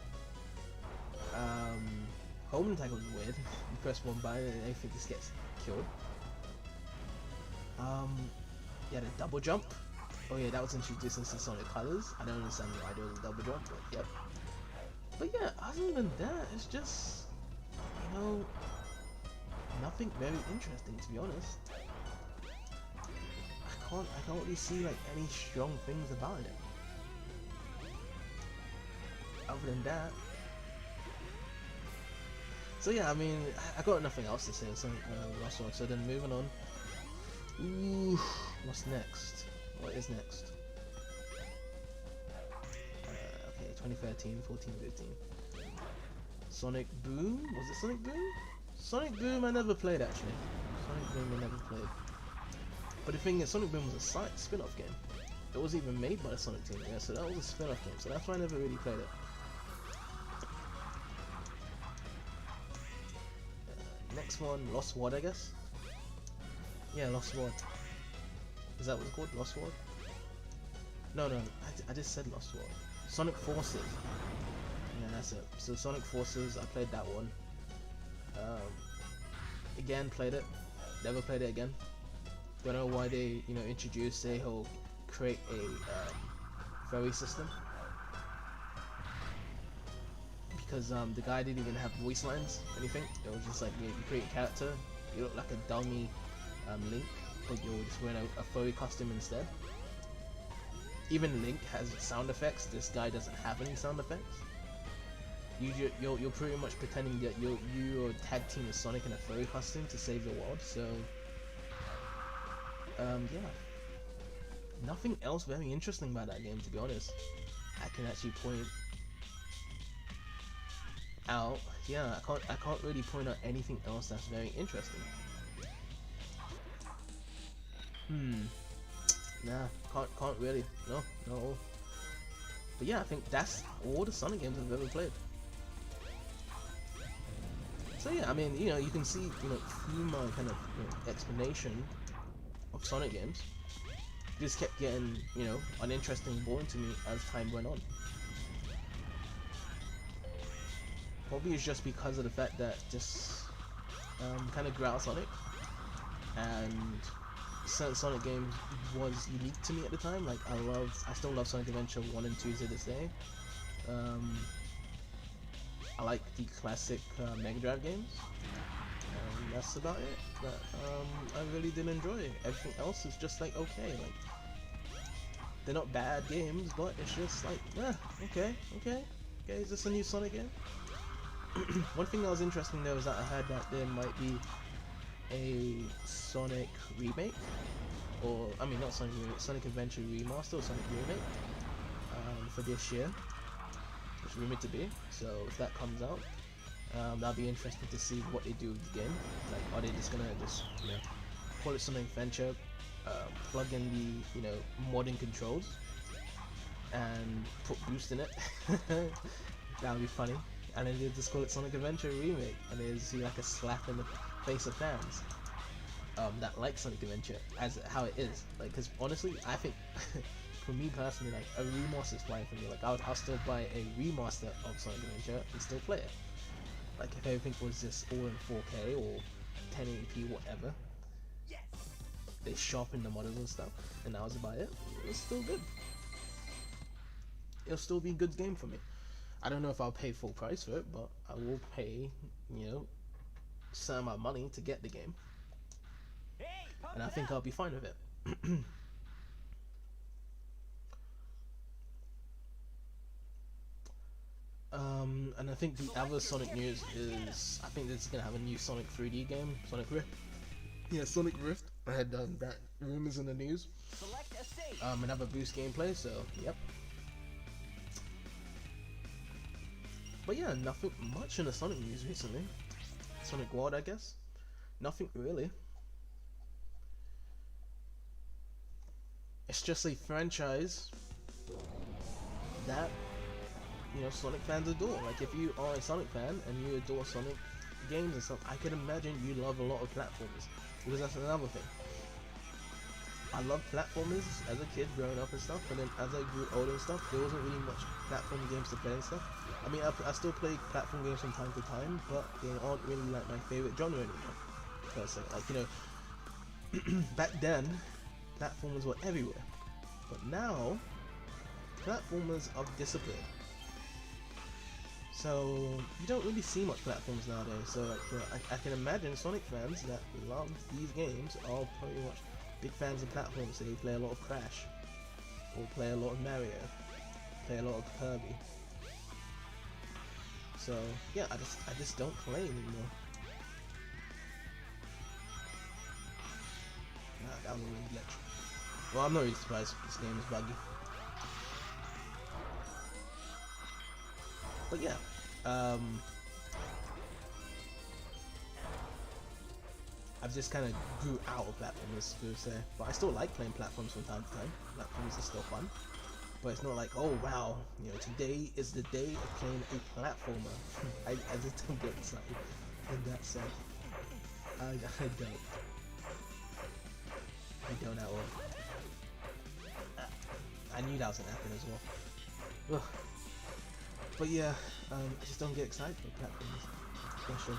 A: Home attack was weird. You press one button and everything just gets killed. You had a double jump. Oh yeah, that was introduced into Sonic Colors. I don't understand why there was a double jump, but yep. But yeah, other than that, it's just, you know, nothing very interesting, to be honest. I can't really see like any strong things about it. Other than that. So yeah, I mean, I got nothing else to say on Sonic Lost World. So then moving on. Ooh, what's next? What is next? Okay, 2013, 14, 15. Sonic Boom? Was it Sonic Boom? Sonic Boom I never played actually. Sonic Boom I never played. But the thing is, Sonic Boom was a spin-off game. It was even made by the Sonic team, yeah, so that was a spin-off game, so that's why I never really played it. Next one, Lost World, I guess? Yeah, Lost World. Is that what it's called? Lost World? No, I just said Lost World. Sonic Forces. Yeah, that's it. So Sonic Forces, I played that one. Again, played it. Never played it again. Don't know why they, you know, introduced a whole create a ferry system. Because the guy didn't even have voice lines or anything. It was just like, you create a character, you look like a dummy Link, but you're just wearing a furry costume instead. Even Link has sound effects. This guy doesn't have any sound effects. You're pretty much pretending that you're tag team with Sonic in a furry costume to save the world. So yeah, nothing else very interesting about that game, to be honest. I can actually point out. Yeah, I can't really point out anything else that's very interesting. Nah, can't really. No. But yeah, I think that's all the Sonic games I've ever played. So yeah, I mean, you know, you can see, you know, through my kind of, you know, explanation of Sonic games, just kept getting, you know, uninteresting and boring to me as time went on. Probably it's just because of the fact that just kind of grew out of Sonic, and certain Sonic games was unique to me at the time. Like I still love Sonic Adventure 1 and 2 to this day. I like the classic Mega Drive games. That's about it. But I really did enjoy it. Everything else is just like okay. Like they're not bad games, but it's just like okay. Is this a new Sonic game? One thing that was interesting though is that I heard that there might be a Sonic remake, or I mean not Sonic remake, Sonic Adventure remaster or Sonic remake for this year. It's rumored to be. So if that comes out, that'll be interesting to see what they do with the game. Like, are they just gonna you know, call it Sonic Adventure, plug in the, you know, modern controls, and put Boost in it. That would be funny. And then they just call it Sonic Adventure Remake, and it'd see like a slap in the face of fans that like Sonic Adventure as how it is. Like, because honestly, I think for me personally, like a remaster is fine for me. Like, I'll still buy a remaster of Sonic Adventure and still play it. Like, if everything was just all in 4K or 1080p, whatever, they sharpened the models and stuff, and I was about it. It's still good. It'll still be a good game for me. I don't know if I'll pay full price for it, but I will pay, you know, some amount of money to get the game, and I think I'll be fine with it. And I think the other Sonic news is I think this is gonna have a new Sonic 3D game, Sonic Rift. Yeah, Sonic Rift. I had that rumors in the news. Another boost gameplay. So yep. But yeah, nothing much in the Sonic news recently. Sonic World, I guess. Nothing really. It's just a franchise that, you know, Sonic fans adore. Like, if you are a Sonic fan and you adore Sonic games and stuff, I can imagine you love a lot of platformers, because that's another thing. I loved platformers as a kid growing up and stuff, but then as I grew older and stuff, there wasn't really much platform games to play and stuff. I mean, I still play platform games from time to time, but they aren't really like my favorite genre anymore. Personally, like, you know, back then, platformers were everywhere, but now, platformers are disappeared. So you don't really see much platforms nowadays. So like, you know, I can imagine Sonic fans that love these games are pretty much big fans of platforms. So they play a lot of Crash, or play a lot of Mario, play a lot of Kirby. So yeah, I just don't play anymore. Nah, that was a really glitch. Well, I'm not really surprised this game is buggy. But yeah, I've just kind of grew out of platformers, per se. But I still like playing platforms from time to time. Platforms are still fun. But it's not like, oh wow, you know, today is the day of playing a platformer. I just don't get excited in that sense. I don't at all. I knew that was gonna happen as well. Ugh. But yeah, I just don't get excited for platforms, especially.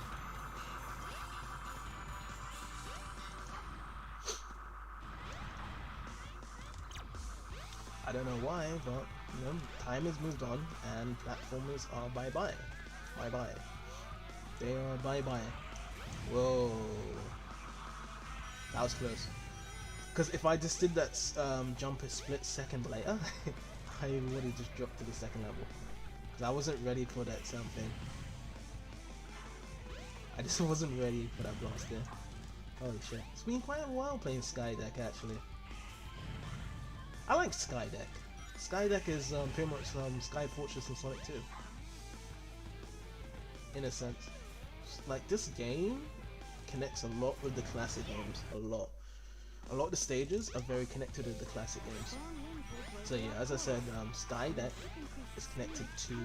A: I don't know why, but you know, time has moved on, and platformers are bye-bye. Bye-bye. They are bye-bye. Whoa. That was close. Because if I just did that jump a split second later, I would have just dropped to the second level. Because I wasn't ready for that something. I just wasn't ready for that blast there. Holy shit. It's been quite a while playing Skydeck, actually. I like Skydeck. Skydeck is pretty much Sky Fortress and Sonic 2. In a sense. Like, this game connects a lot with the classic games. A lot. A lot of the stages are very connected with the classic games. So yeah, as I said, Skydeck is connected to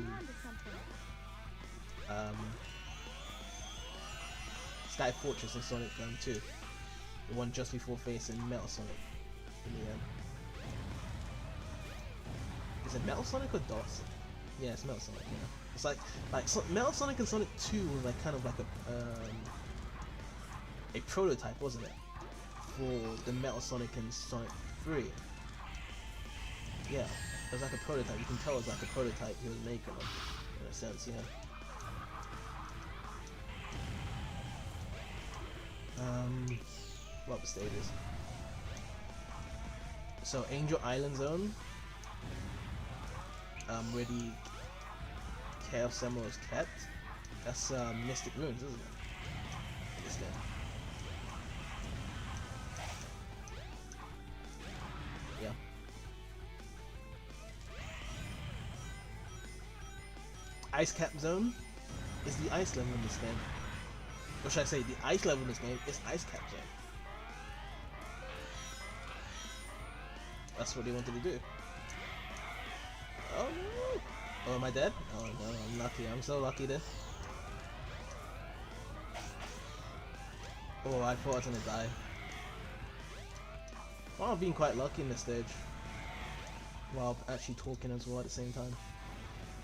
A: Sky Fortress and Sonic 2. The one just before facing Metal Sonic in the end. Is it Metal Sonic or DOS? Yeah, it's Metal Sonic, yeah. It's like Metal Sonic and Sonic 2 was like kind of like a prototype, wasn't it? For the Metal Sonic and Sonic 3. Yeah, it was like a prototype. You can tell it was like a prototype he was making them, in a sense, yeah. What the stages? So Angel Island Zone, where the Chaos Emerald is kept. That's Mystic Ruins, isn't it? This game. Yeah. Ice Cap Zone is the ice level in this game. Or should I say, the ice level in this game is Ice Cap Zone. That's what they wanted to do. Oh no! Oh, am I dead? Oh no, I'm lucky. I'm so lucky then. Oh, I thought I was gonna die. Well, I've been quite lucky in this stage. While actually talking as well at the same time.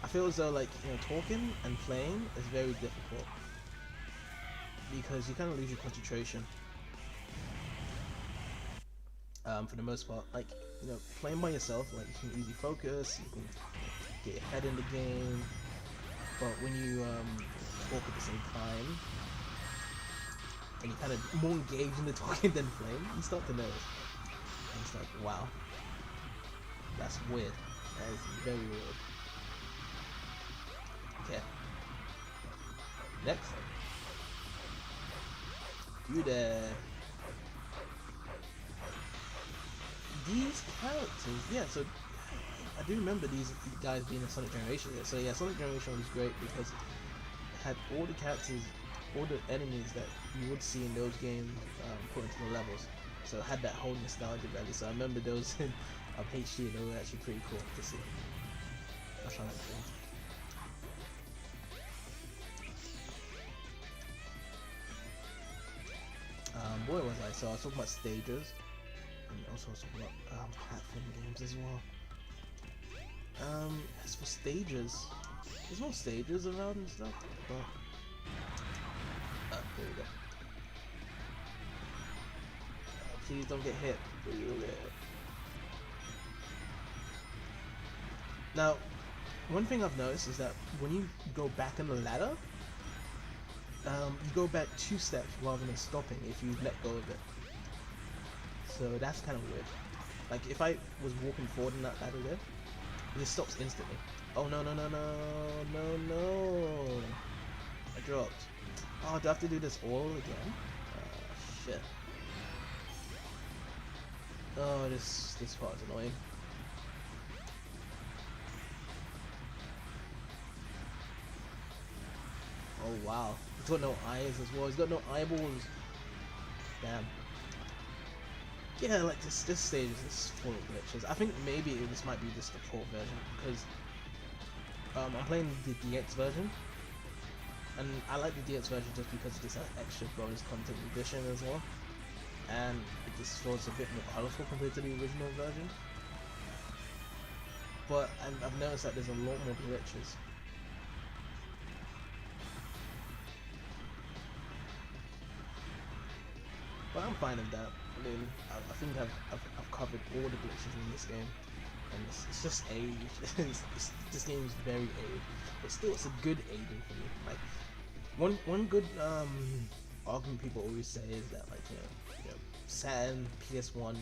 A: I feel as though, like, you know, talking and playing is very difficult. Because you kind of lose your concentration. For the most part. Like, you know, playing by yourself, like, you can easily focus, you can get ahead in the game. But when you talk at the same time, and you're kind of more engaged in the talking than playing, you start to notice. And it's like, wow. That's weird. That is very weird. Okay. Next. You there. These characters, yeah, so I do remember these guys being in Sonic Generation. So yeah, Sonic Generation was great because it had all the characters, all the enemies that you would see in those games put into the levels. So it had that whole nostalgia value. So I remember those in HD, and they were actually pretty cool to see. That's how I feel. What was I? So I was talking about stages, and also I was talking about platform games as well. As for stages, there's no stages around and stuff, but there we go. Please don't get hit. Please don't get hit. Now, one thing I've noticed is that when you go back on the ladder, you go back 2 steps rather than stopping if you let go of it. So that's kind of weird. Like if I was walking forward in that ladder there, it stops instantly. Oh no no no no no no! I dropped. Oh, do I have to do this all again? Shit. Oh, this part is annoying. Oh wow, he's got no eyes as well. He's got no eyeballs. Damn. Yeah, like this stage is full of glitches. I think maybe this might be just the port version because I'm playing the DX version, and I like the DX version just because it just has extra bonus content addition as well, and it just feels a bit more colorful compared to the original version. But I've noticed that there's a lot more glitches. But I'm fine with that. I mean, I think I've covered all the glitches in this game, and it's just age. This game is very aged, but still, it's a good aging for me. Like one good argument people always say is that, like, you know Saturn, PS1,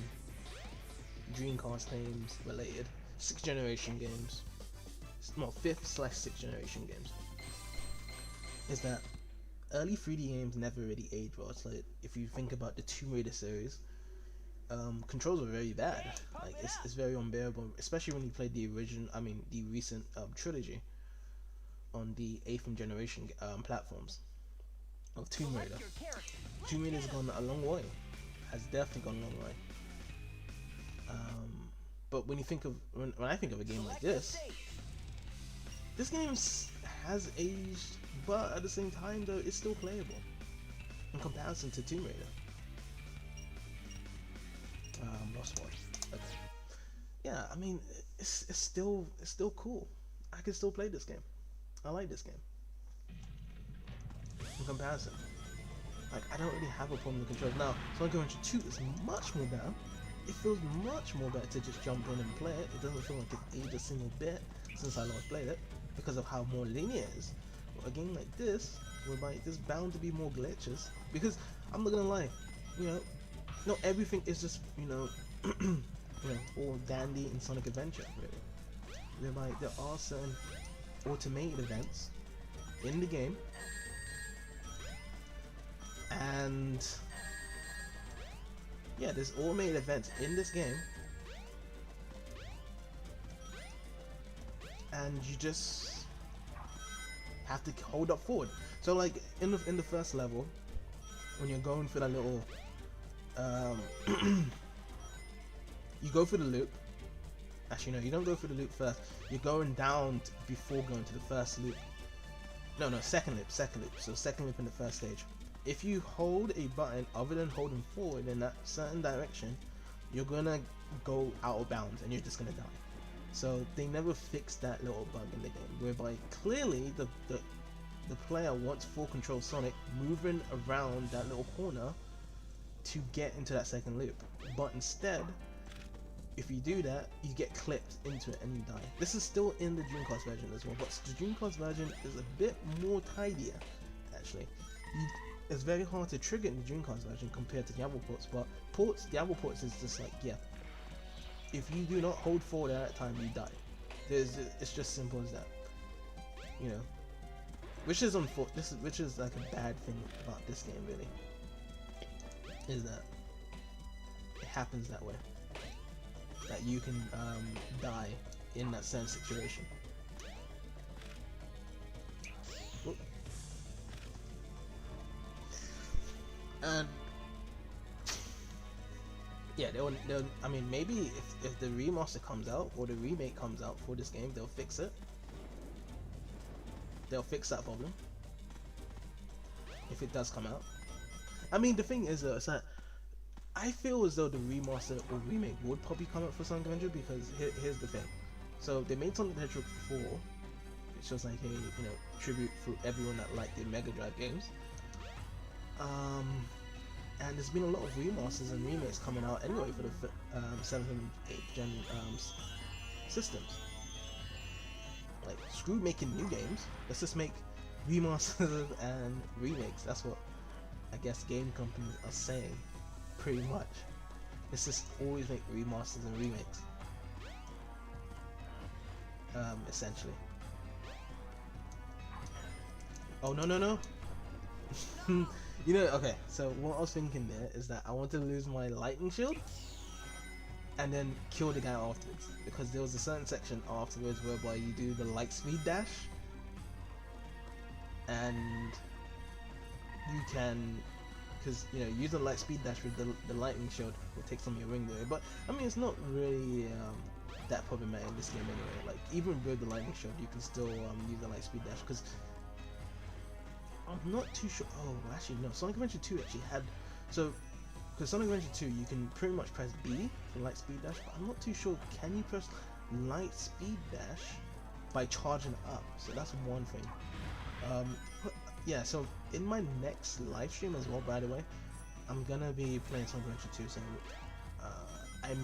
A: Dreamcast games related, 6th generation games, well 5th/6th generation games, is that early 3D games never really age well. So if you think about the Tomb Raider series, controls are very bad. Like it's very unbearable, especially when you play the the recent trilogy on the 8th generation platforms of Tomb Raider. Tomb Raider's gone a long way. Has definitely gone a long way. But when you think of when I think of a game like this game has aged, but at the same time though it's still playable in comparison to Tomb Raider. Lost one. Okay. Yeah, I mean it's still cool. I can still play this game. I like this game. In comparison, like I don't really have a problem with controls. Now, Sonic Adventure 2 is much more better. It feels much more better to just jump in and play it. It doesn't feel like it's aged a single bit since I last played it because of how more linear it is. But a game like this, whereby there's bound to be more glitches, because I'm not gonna lie, you know, not everything is just all dandy in Sonic Adventure. Really, whereby there are certain automated events in the game, and yeah, there's automated events in this game, and you just have to hold up forward. So like in the first level, when you're going for that little you go for the loop, Actually, no, you don't go through the loop first. You're going down before going to the first loop. No, second loop. So second loop in the first stage. If you hold a button other than holding forward in that certain direction, you're gonna go out of bounds and you're just gonna die. So they never fixed that little bug in the game, whereby clearly the player wants full control Sonic moving around that little corner to get into that second loop. But instead, if you do that, you get clipped into it and you die. This is still in the Dreamcast version as well, but the Dreamcast version is a bit more tidier, actually. It's very hard to trigger in the Dreamcast version compared to the other ports, but the other ports is just like, yeah, if you do not hold forward at that time, you die. It's just simple as that, you know. Which is which is like a bad thing about this game, really, is that it happens that way. That you can die in that same situation. Oop. And yeah, they'll I mean, maybe if the remaster comes out or the remake comes out for this game, they'll fix it. They'll fix that problem if it does come out. I mean, the thing is though, it's that I feel as though the remaster or remake would probably come out for Sonic Adventure, because here's the thing. So they made Sonic the Hedgehog 4, which was like a, you know, tribute for everyone that liked the Mega Drive games. And there's been a lot of remasters and remakes coming out anyway for the 7th and 8th gen systems. Like, screw making new games, let's just make remasters and remakes. That's what I guess game companies are saying, pretty much. Let's just always make remasters and remakes, essentially. Oh no. You know, okay, so what I was thinking there is that I want to lose my lightning shield and then kill the guy afterwards, because there was a certain section afterwards whereby you do the light speed dash and you can, because, you know, using light speed dash with the lightning shield will take some of your ring away. But I mean, it's not really that problematic in this game anyway. Like, even with the lightning shield, you can still use the light speed dash, because I'm not too sure. Oh, actually no, Sonic Adventure 2 actually had, so because Sonic Adventure 2 you can pretty much press B for light speed dash, but I'm not too sure, can you press light speed dash by charging up? So that's one thing. Yeah, so in my next live stream as well, by the way, I'm gonna be playing Sonic Adventure 2, so I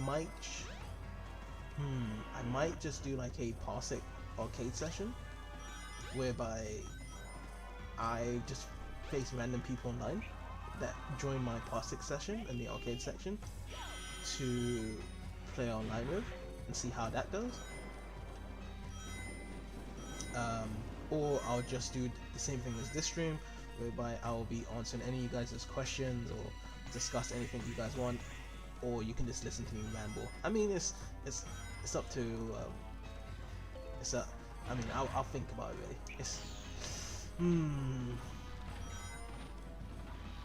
A: might just do like a Parsec arcade session whereby I just face random people online that join my Parsec session in the arcade section to play online with and see how that goes. Or I'll just do the same thing as this stream, whereby I'll be answering any of you guys' questions or discuss anything you guys want, or you can just listen to me ramble. I mean, it's up to I mean, I'll think about it really. It's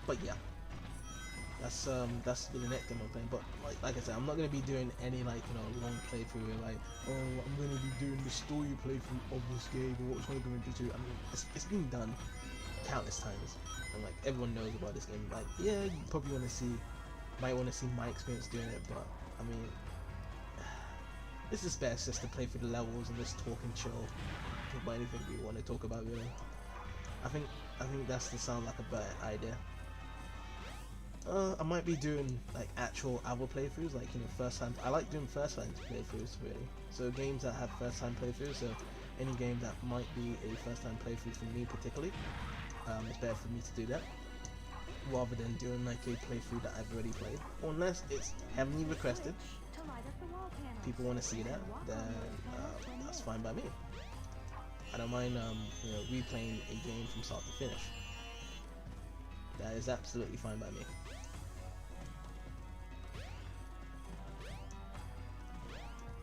A: but yeah, that's the next game I'm playing. But like I said, I'm not gonna be doing any, like, you know, long playthrough where like, oh, I'm gonna be doing the story playthrough of this game or what's Sonic Adventure 2. I mean, it's been done countless times, and like everyone knows about this game. Like, yeah, you probably might want to see my experience doing it, but I mean, it's just best just to play through the levels and just talk and chill, talk about anything we want to talk about, really. I think that's to sound like a better idea. I might be doing like actual other playthroughs, like, you know, first time. I like doing first time playthroughs, really. So games that have first time playthroughs, so any game that might be a first time playthrough for me particularly, it's better for me to do that rather than doing like a playthrough that I've already played. Unless it's heavily requested,
D: To light up the wall panels.
A: people want to see that, then that's fine by me. I don't mind, you know, replaying a game from start to finish. That is absolutely fine by me.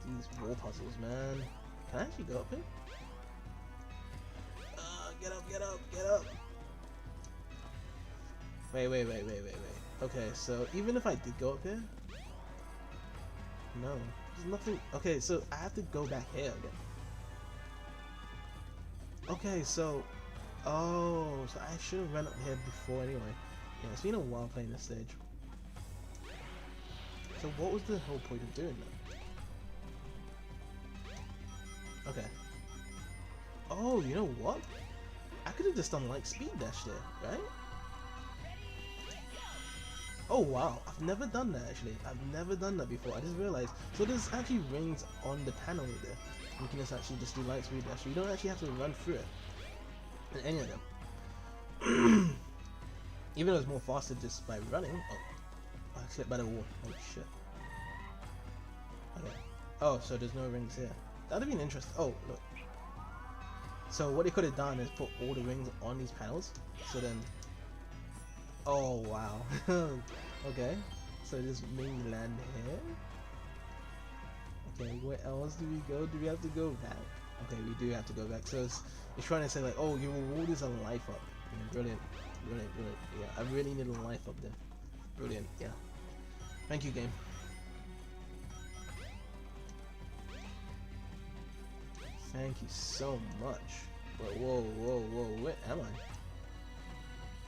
A: These wall puzzles, man. Can I actually go up here? Get up! Wait. Okay, so even if I did go up here, no. There's nothing. Okay, so I have to go back here again. Okay, so. Oh, so I should have run up here before anyway. Yeah, it's been a while playing this stage. So what was the whole point of doing that? Okay. Oh, you know what? I could have just done like speed dash there, right? Oh wow, I've never done that actually. I've never done that before. I just realized. So there's actually rings on the panel there. You can just actually just do light speed dash. You don't actually have to run through it. In any of them. Even though it's more faster just by running. Oh, I slipped by the wall. Oh shit. Okay. Oh, so there's no rings here. That'd have been interesting. Oh, look. So what they could have done is put all the rings on these panels. So then. Oh wow. Okay. So just maybe land here. Okay, where else do we go? Do we have to go back? Okay, we do have to go back. So it's trying to say like, oh, your reward is a life up. Yeah, brilliant, brilliant, brilliant. Yeah, I really need a life up there. Brilliant. Yeah. Thank you, game. Thank you so much. Whoa, whoa, whoa, where am I?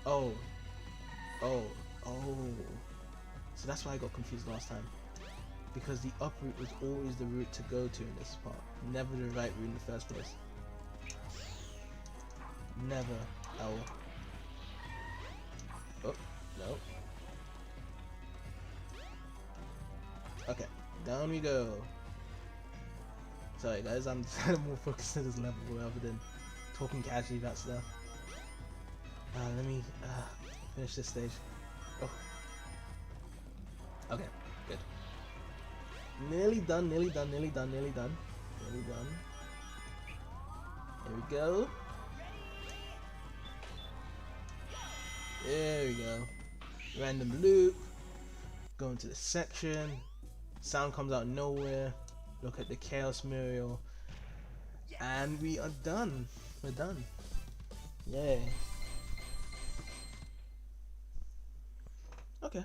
A: Oh. Oh. Oh. So that's why I got confused last time. Because the up route was always the route to go to in this part. Never the right route in the first place. Never. Oh. Oh, no. Okay, down we go. Sorry guys, I'm more focused on this level rather than talking casually about stuff. Let me finish this stage. Oh. Okay, good. Nearly done, nearly done, nearly done, nearly done. Nearly done. Here we go. There we go. Random loop. Go into the section. Sound comes out of nowhere. Look at the Chaos Muriel. And we are done. We're done. Yay. Okay.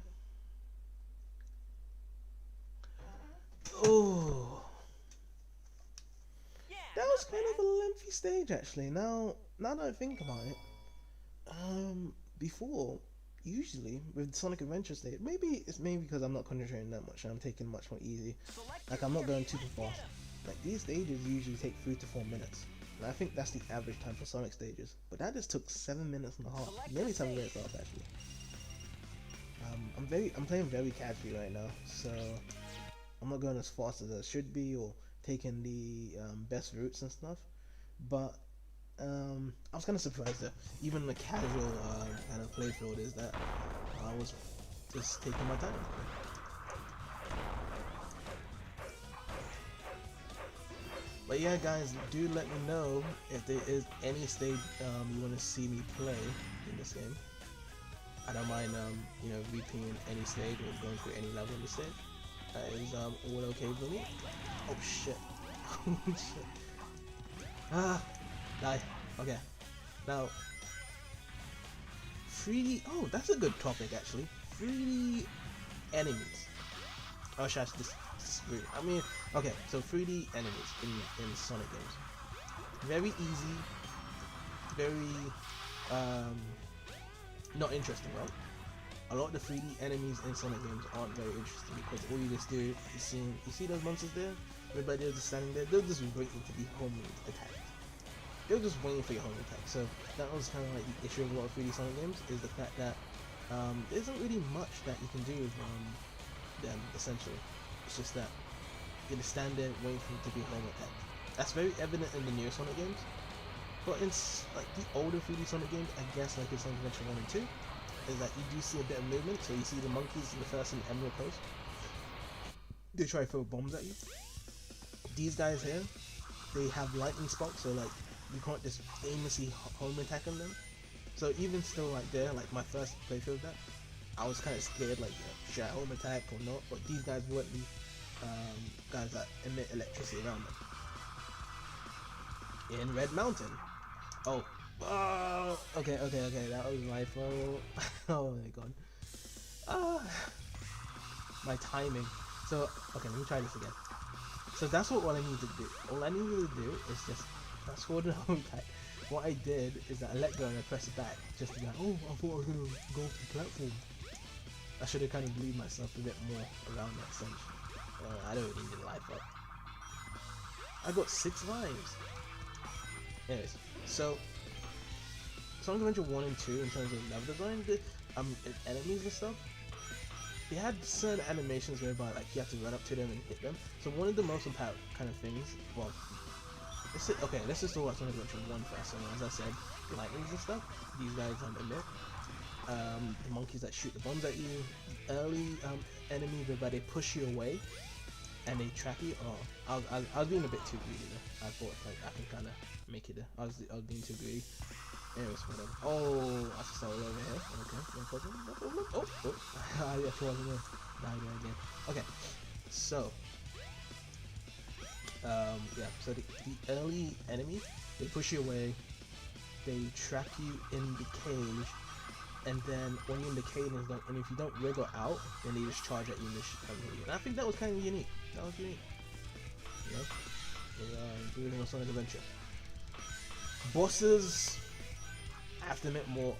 A: Oh. That was kind of a lengthy stage actually. Now that I think about it. Before, usually with Sonic Adventure stage, maybe it's because I'm not concentrating that much and I'm taking much more easy. Like I'm not going super fast. Like these stages usually take 3 to 4 minutes. And I think that's the average time for Sonic stages. But that just took 7 minutes and a half. Nearly 7 minutes off actually. I'm playing very casually right now, so I'm not going as fast as I should be or taking the best routes and stuff. But I was kind of surprised that even the casual kind of playfield is that I was just taking my time. But yeah guys, do let me know if there is any stage you want to see me play in this game. I don't mind you know, repeating any stage or going through any level in the stage. That is all okay for me. Oh shit. Oh shit. Ah, die. Okay. Now 3D, oh that's a good topic actually. 3D enemies. Oh shit, this is weird. I mean, okay, so 3D enemies in Sonic games. Very easy, very not interesting, right? A lot of the 3D enemies in Sonic games aren't very interesting because all you just do is you see those monsters there? Everybody just standing there, they're just waiting to be home attacked. They're just waiting for your home attack. So that was kind of like the issue of a lot of 3D Sonic games, is the fact that there isn't really much that you can do with them, essentially. It's just that you just stand there waiting for them to be home attacked. That's very evident in the newer Sonic games. But in like the older 3D Sonic games, I guess like in Sonic Adventure 1 and 2, is that you do see a bit of movement. So you see the monkeys in the first and Emerald Coast. They try to throw bombs at you. These guys here, they have lightning sparks, so like you can't just aimlessly home attack on them. So even still like there, like my first playthrough of that, I was kind of scared like, should I home attack or not? But these guys weren't the guys that emit electricity around them. In Red Mountain. Oh. Oh, okay, that was my fault. Oh my god. My timing. So, okay, let me try this again. So that's what I need to do. All I needed to do is just fast forward the home attack. What I did is that I let go and I pressed back just to go, oh, I thought I was gonna go off the platform. I should have kind of believed myself a bit more around that stage. I don't even need life up. I got 6 lives. Anyways, so Sonic Adventure 1 and 2 in terms of level design, the enemies and stuff, they had certain animations whereby like you have to run up to them and hit them. So one of the most important kind of things, well, let's just talk about Sonic Adventure 1 first. So as I said, lightnings and stuff, these guys on the left, the monkeys that shoot the bombs at you, early enemies whereby they push you away and they trap you. Oh, I was being a bit too greedy there. I thought like I can kind of make it there. I was being too greedy. Anyways, whatever. Oh, I just saw it over here. Okay, no problem, no problem. Oh, yeah, falling in. Died there again. Okay, so, yeah, so the early enemies, they push you away, they trap you in the cage, and then when you're in the cage, and if you don't wiggle out, then they just charge at you and just come hit you. And I think that was kind of unique. That was unique. You know? The original Sonic Adventure. Bosses, I have to admit, more.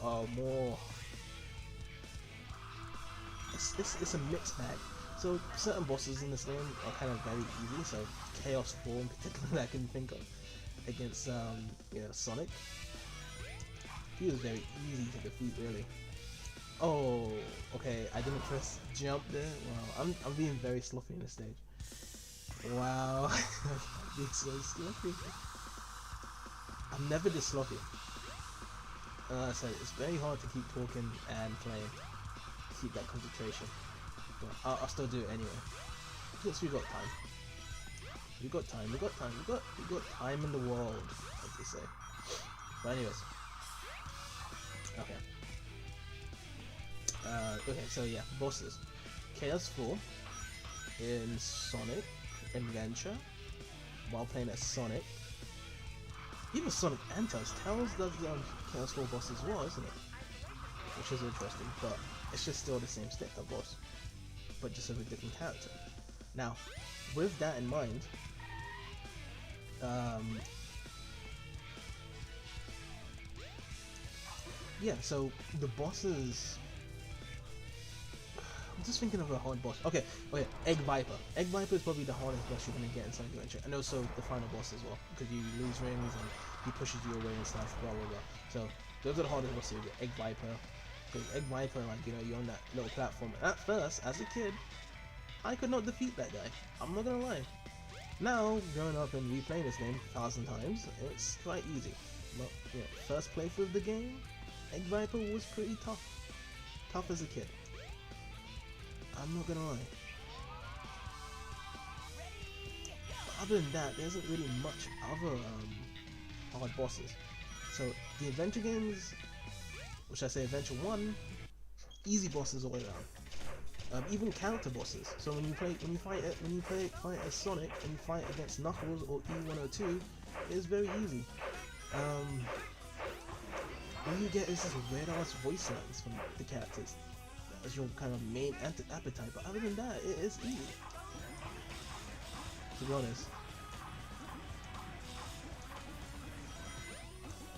A: It's a mixed bag. So certain bosses in this game are kind of very easy. So Chaos 4 in particular that I can think of against Sonic. He was very easy to defeat, really. Oh, okay. I didn't press jump there. Wow, I'm being very sloppy in this stage. Wow, I'm being so sloppy. I'm never this sloppy. So it's very hard to keep talking and playing, keep that concentration. But I'll still do it anyway. Because we got time. We got time. We got time in the world, as they say. But anyways. Okay. Okay, so yeah, bosses. Chaos 4 in Sonic Adventure, while playing as Sonic. Even Sonic and Tails does Chaos 4 boss as well, isn't it? Which is interesting, but it's just still the same step, of course, but just with a different character. Now, with that in mind, yeah, so the bosses. I'm just thinking of a hard boss. Okay, Egg Viper. Egg Viper is probably the hardest boss you're gonna get in Sonic Adventure, and also the final boss as well, because you lose rings and he pushes you away and stuff. Blah blah blah. So those are the hardest bosses. You get Egg Viper, because Egg Viper, like you're on that little platform. At first, as a kid, I could not defeat that guy. I'm not gonna lie. Now, growing up and replaying this game 1,000 times, it's quite easy. But first playthrough of the game, Egg Viper was pretty tough. Tough as a kid. I'm not gonna lie. But other than that, there isn't really much other hard bosses. So the adventure games, which I say Adventure 1, easy bosses all around. Even counter bosses. So when you fight as Sonic and you fight against Knuckles or E102, it's very easy. All you get is this weird ass voice lines from the characters as your kind of main appetite, but other than that, it is easy. To be honest.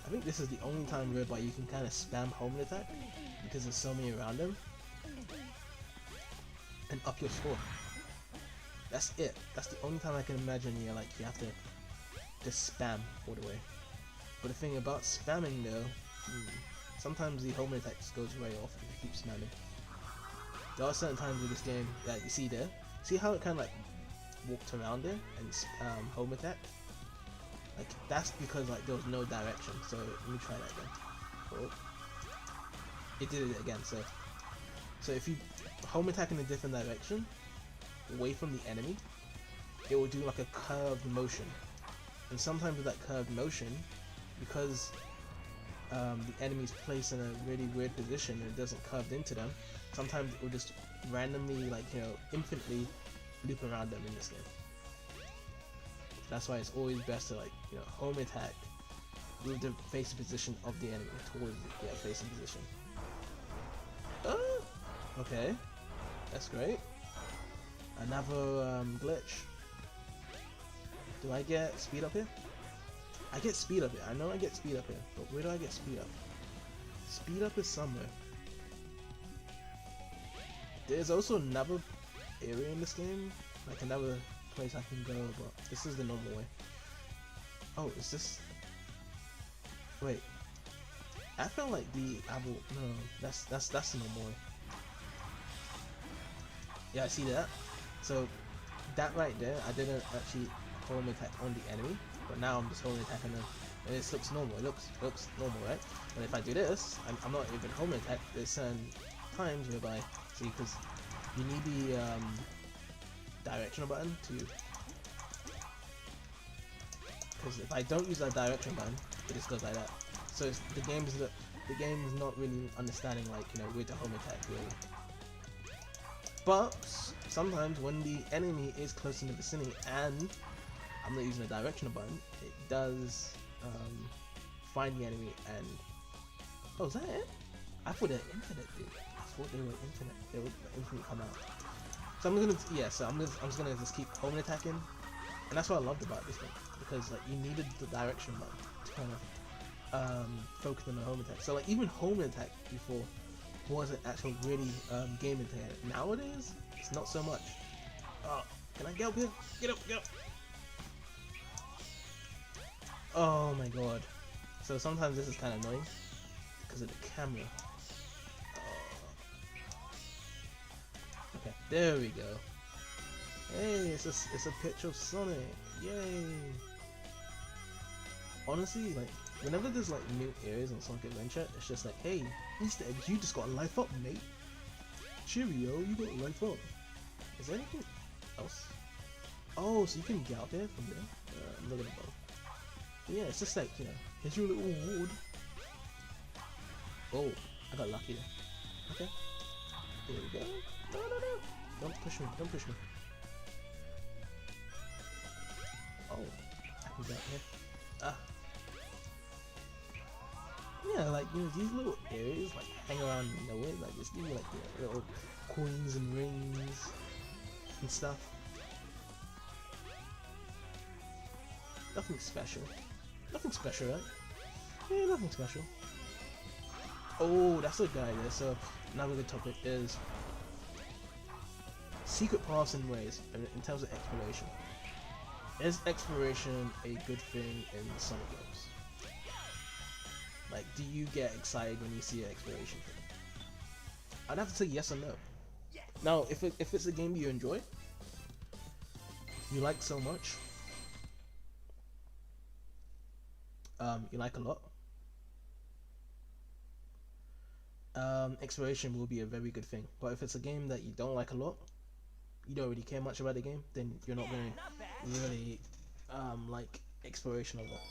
A: I think this is the only time whereby you can kind of spam home attack because there's so many around them and up your score. That's it. That's the only time I can imagine you have to just spam all the way. But the thing about spamming though, sometimes the home attack just goes way off if you keep spamming. There are certain times with this game that you see there. See how it kind of like walked around there and home attack? Like that's because like there was no direction. So let me try that again. Oh. It did it again. So if you home attack in a different direction, away from the enemy, it will do like a curved motion. And sometimes with that curved motion, because the enemy's placed in a really weird position and it doesn't curve into them, sometimes it will just randomly, infinitely loop around them in this game. That's why it's always best to home attack with the facing position of the enemy towards the facing position. Okay, that's great. Another glitch. Do I get speed up here? I get speed up here. I know I get speed up here, but where do I get speed up? Speed up is somewhere. There's also another area in this game, like another place I can go, but this is the normal way. Oh, is this? Wait, I felt like the apple. No, that's the normal way. Yeah, I see that. So that right there, I didn't actually home attack on the enemy, but now I'm just home attacking them, and this looks normal. It looks normal, right? And if I do this, I'm not even home attack. There's certain times whereby, see, because you need the directional button to. Because if I don't use that direction button, it just goes like that. So the game is not really understanding, like, you know, where to home attack really. But sometimes when the enemy is close in the vicinity and I'm not using the directional button, it does find the enemy and. Oh, is that it? I thought they were infinite, dude. I thought they were infinite. They would infinitely come out. So I'm just gonna just keep home attacking, and that's what I loved about this thing, because like you needed the direction button to kind of focus on the home attack. So like even home attack before wasn't actually really game attack. Nowadays it's not so much. Oh, can I get up here? Get up, get up. Oh my god. So sometimes this is kind of annoying because of the camera. Okay, there we go. Hey, it's a picture of Sonic. Yay! Honestly, like whenever there's like new areas in Sonic Adventure, it's just like, hey, Easter eggs, you just got a life up, mate. Cheerio, you got a life up. Is there anything else? Oh, so you can get out there from there. Look at the bow. Yeah, it's just like, you know, here's your little reward. Oh, I got lucky there. Okay. There we go. No. Don't push me, don't push me. Oh, I can get here. Ah. Yeah, like, you know, these little areas, like, hang around nowhere, like, just give you, like, you know, little coins and rings and stuff. Nothing special. Nothing special, right? Yeah, nothing special. Oh, that's a guy there. So another good topic is secret paths and ways in terms of exploration. Is exploration a good thing in Sonic games? Like, do you get excited when you see an exploration thing? I'd have to say yes or no. Now, if it's a game you enjoy, you like so much, you like a lot, exploration will be a very good thing. But if it's a game that you don't like a lot, you don't really care much about the game, then you're not going to really like exploration a lot.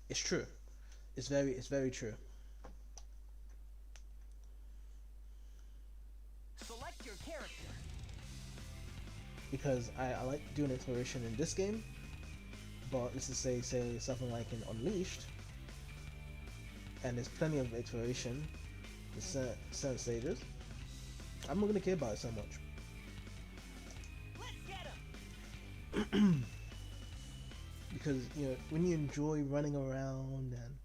A: It's true. It's very true.
C: Select your character.
A: Because I like doing exploration in this game, but let's just say something like in Unleashed, and there's plenty of exploration in certain stages. I'm not gonna care about it so much.
C: Let's get him.
A: Because, you know, when you enjoy running around and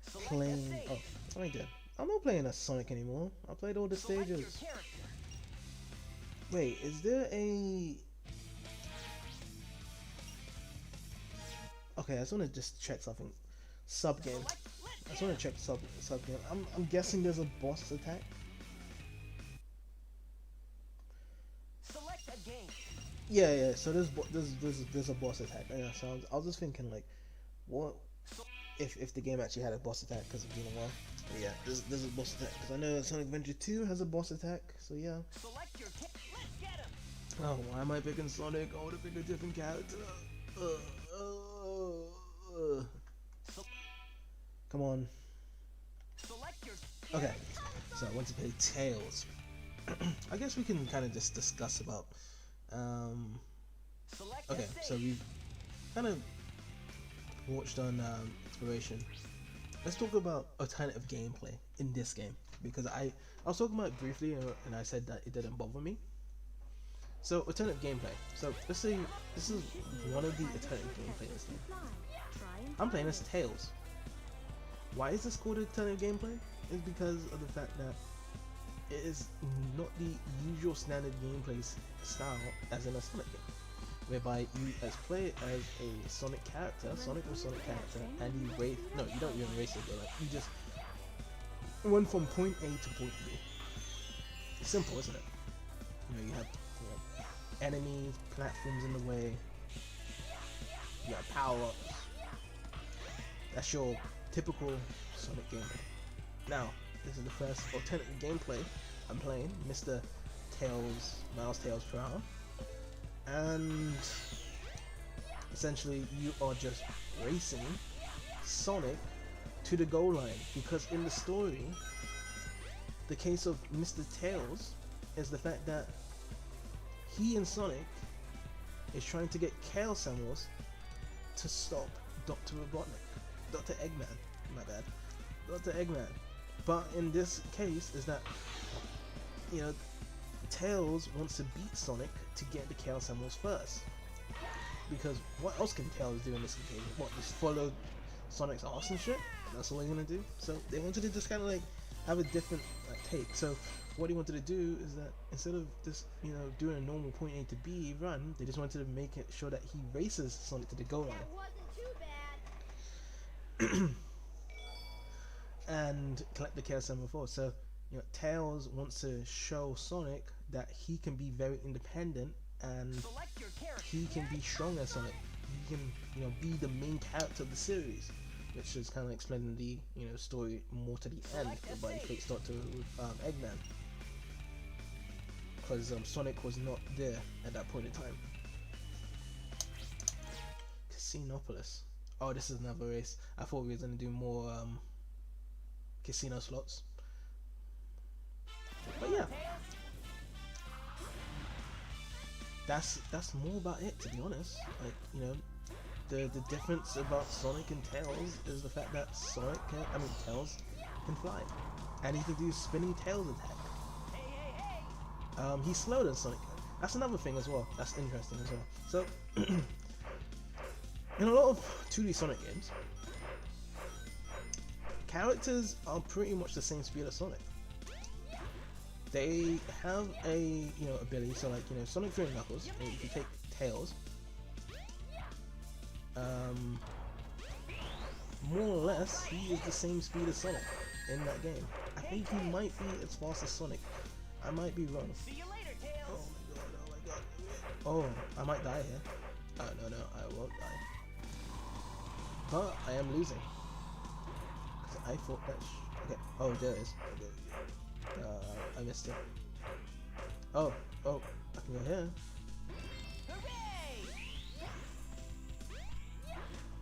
C: Select
A: playing.
C: a
A: Oh,
C: stage.
A: I did. I'm not playing as Sonic anymore. I played all the
C: Select your
A: stages.
C: character.
A: Wait, is there a? Okay, I just want to just check something. Sub game. I just want to check sub game. I'm guessing there's a boss attack.
C: Select a game.
A: Yeah. So there's a boss attack. Yeah. So I was just thinking like, what if the game actually had a boss attack because it's been a while. But yeah, there's a boss attack because I know Sonic Adventure 2 has a boss attack. So yeah.
C: Select your let's get him.
A: Oh, why am I picking Sonic? I want to pick a different character. Come on.
C: Select your
A: Okay, so I want to play Tails. I guess we can kind of just discuss about.
C: Select
A: Okay,
C: a
A: so
C: stage.
A: we've kind of watched on exploration. Let's talk about alternative gameplay in this game because I was talking about it briefly and I said that it didn't bother me. So alternative gameplay. So let's say this is one of the alternative gameplay this game. I'm playing as Tails. Why is this called alternative gameplay? It's because of the fact that it is not the usual standard gameplay style as in a Sonic game, whereby you play as a Sonic character, Sonic or Sonic character, and you race. No, you don't even race it, but like you just run from point A to point B. It's simple, isn't it? You know, you have enemies, platforms in the way. You got power-ups. That's your typical Sonic gameplay. Now, this is the first alternative gameplay I'm playing, Mr. Tails, Miles Tails Proud, and essentially you are just racing Sonic to the goal line, because in the story, the case of Mr. Tails is the fact that he and Sonic is trying to get Chaos Emeralds to stop Dr. Robotnik. Dr. Eggman, my bad. Dr. Eggman. But in this case is that, you know, Tails wants to beat Sonic to get the Chaos Emeralds first. Because what else can Tails do in this occasion? What, just follow Sonic's arse and shit? That's all he's gonna do? So they wanted to just kind of like have a different take. So what he wanted to do is that instead of just, you know, doing a normal point A to B run, they just wanted to make it sure that he races Sonic to the goal line.
B: That wasn't too bad.
A: And collect the Chaos Emerald 4. So, you know, Tails wants to show Sonic that he can be very independent and
C: Select your character.
A: he can be strong as Sonic. He can, you know, be the main character of the series, which is kind of explaining the, you know, story more to the end by he fakes Dr. Eggman, because Sonic was not there at that point in time. Casinopolis. Oh, this is another race. I thought we were gonna do more casino slots, but yeah, that's more about it, to be honest. Like, you know, the difference about Sonic and Tails is the fact that Tails can fly, and he can do spinning tails attack. He's slower than Sonic. That's another thing as well. That's interesting as well. So in a lot of 2D Sonic games, characters are pretty much the same speed as Sonic. They have a, you know, ability. So like, you know, Sonic 3 and Knuckles, and if you take Tails, more or less he is the same speed as Sonic in that game. I think he might be as fast as Sonic. I might be wrong.
C: See you later, Tails.
A: Oh my god, oh my god. Oh, I might die here. Oh no, I won't die. But I am losing. Cause I thought that okay. Oh, there it is. Okay. I missed it. Oh, I can go here.
C: Hooray!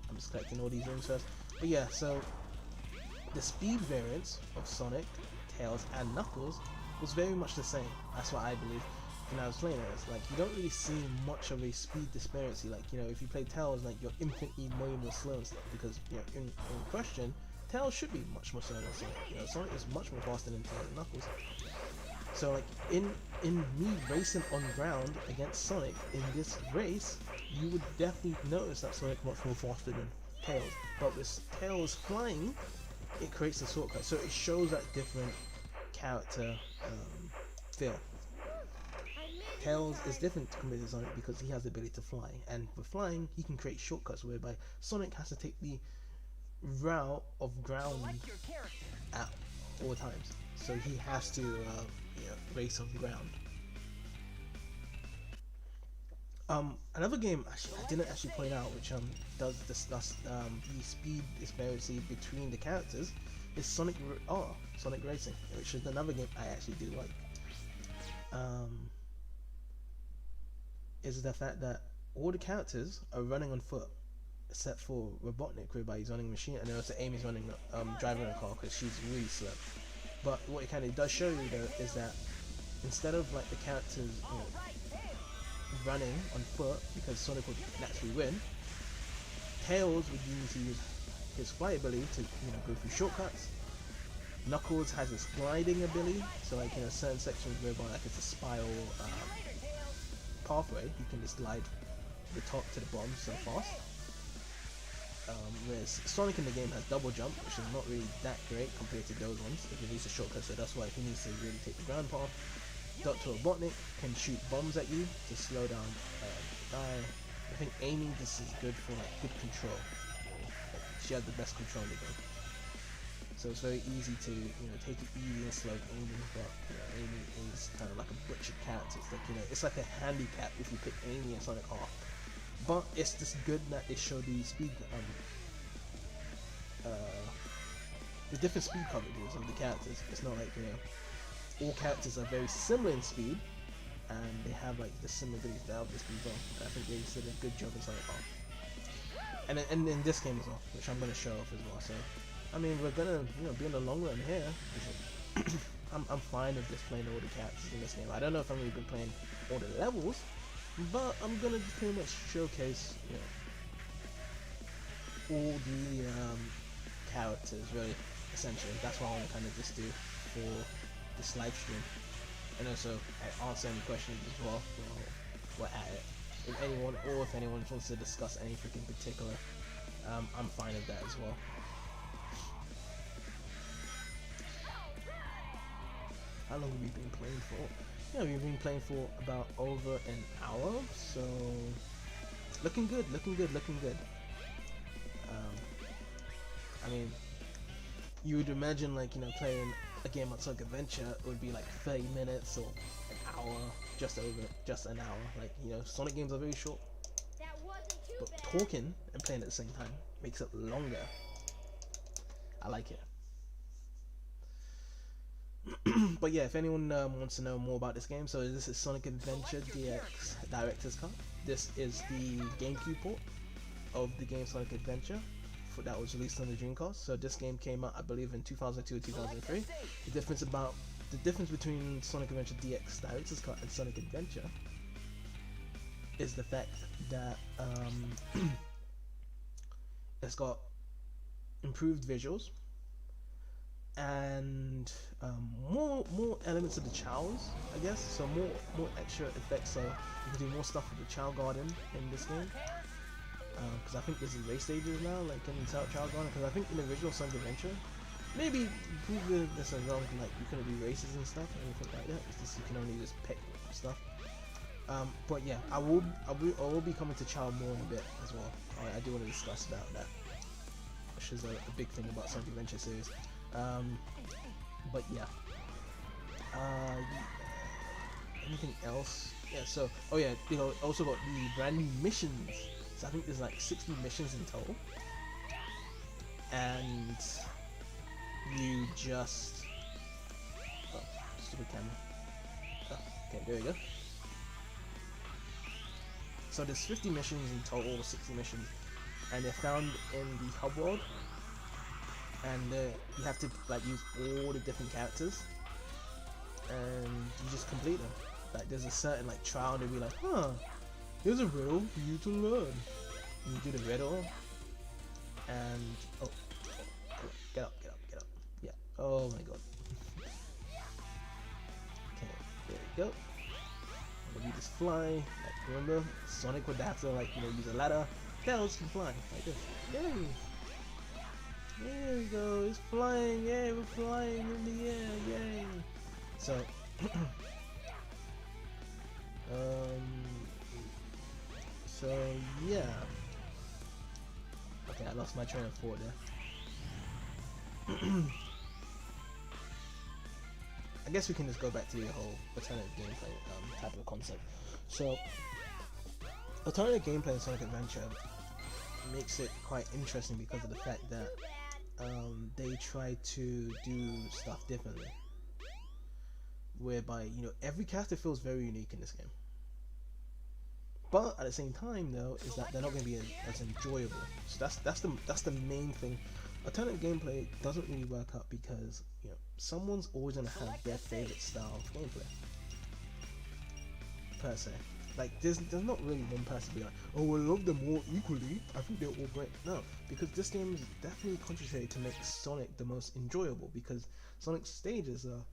A: I'm just collecting all these rings first. But yeah, so the speed variance of Sonic, Tails, and Knuckles was very much the same. That's what I believe when I was playing it. It's like you don't really see much of a speed disparity. Like, you know, if you play Tails, like you're infinitely way more slow and stuff, because, you know, in question, Tails should be much more slow than Sonic. You know, Sonic is much more faster than Tails and Knuckles. So like in me racing on ground against Sonic in this race, you would definitely notice that Sonic much more faster than Tails. But with Tails flying, it creates a shortcut. So it shows that different character feel. Tails is different compared to Sonic because he has the ability to fly, and with flying he can create shortcuts, whereby Sonic has to take the route of ground
C: Select your character.
A: at all times. So he has to you know, race on the ground. Another game I didn't actually point out, which does discuss the speed disparity between the characters, is Sonic Racing, which is another game I actually do like. Is the fact that all the characters are running on foot, except for Robotnik, whereby he's running a machine, and then also Amy's running driving a car because she's really slow. But what it kind of does show you though is that instead of like the characters, you know, running on foot because Sonic would naturally win, Tails would use his flight ability to, you know, go through shortcuts. Knuckles has his gliding ability, so like in a certain sections whereby like it's a spiral pathway, you can just glide the top to the bottom so fast. Whereas Sonic in the game has double jump, which is not really that great compared to those ones if he needs a shortcut, so that's why he needs to really take the ground path. Dr. Robotnik can shoot bombs at you to slow down the guy. I think Amy, this is good for like good control. She has the best control in the game. So it's very easy to, you know, take it easy and slow Amy, but you know, Amy is kind of like a butchered character. It's like, you know, it's like a handicap if you pick Amy and Sonic off. But it's just good that they show the speed, the different speed coverages of the characters. It's not like, you know, all characters are very similar in speed, and they have like the similar abilities to help the speed well. I think they did a good job in Sonic off. And in this game as well, which I'm gonna show off as well. So, I mean, we're gonna, you know, be in the long run here. I'm fine with just playing all the characters in this game. I don't know if I'm gonna be playing all the levels, but I'm gonna pretty much showcase, you know, all the characters really, essentially. That's what I want to kind of just do for this live stream, and also answer any questions as well while we're at it. If anyone wants to discuss anything in particular, I'm fine with that as well. How long have we been playing for? Yeah, we've been playing for about over an hour, so looking good. I mean, you would imagine, like, you know, playing a game on Sonic Adventure would be like 30 minutes or an hour, just an hour. Like, you know, Sonic games are very short,
B: That wasn't too
A: but
B: bad.
A: talking and playing at the same time makes it longer. I like it. But yeah, if anyone wants to know more about this game, so this is Sonic Adventure DX Director's Cut. This is the GameCube port of the game Sonic Adventure that was released on the Dreamcast. So this game came out, I believe, in 2002 or 2003. The difference between Sonic Adventure DX Director's Cut and Sonic Adventure is the fact that it's got improved visuals and more elements of the Chows, I guess. So more extra effects. So you can do more stuff with the Chow Garden in this game. Because I think this is race stages now, like in Chow Garden. Because I think in the original Sonic Adventure, maybe prove this is wrong. Like you couldn't do races and stuff, anything like that. It's just you can only just pick stuff. But yeah, I will be coming to Chow more in a bit as well. I do want to discuss about that, which is a big thing about Sonic Adventure series. But yeah. Anything else? Yeah. So, oh yeah, you know, also got the brand new missions. So I think there's like 60 missions in total, and you just stupid camera. Oh, okay, there we go. So there's 50 missions in total, 60 missions, and they're found in the hub world. And you have to like use all the different characters, and you just complete them. Like there's a certain like trial, and they'll be like, huh, here's a riddle for you to learn. And you do the riddle, and oh, get up. Yeah. Oh my god. Okay, there we go. And you just fly. Like remember, Sonic would have to like, you know, use a ladder. Tails can fly like this. Yay! There we go, it's flying, yay, we're flying in the air, yay! So, yeah. Okay, I lost my train of thought there. I guess we can just go back to the whole alternative gameplay type of concept. So, alternative gameplay in Sonic Adventure makes it quite interesting because of the fact that they try to do stuff differently, whereby, you know, every character feels very unique in this game, but at the same time though is that they're not going to be as enjoyable. So that's the main thing. Alternative gameplay doesn't really work out because, you know, someone's always going to have their favorite style of gameplay per se. Like there's not really one person being like, oh, I love them all equally, I think they're all great. No, because this game is definitely concentrated to make Sonic the most enjoyable, because Sonic's stages are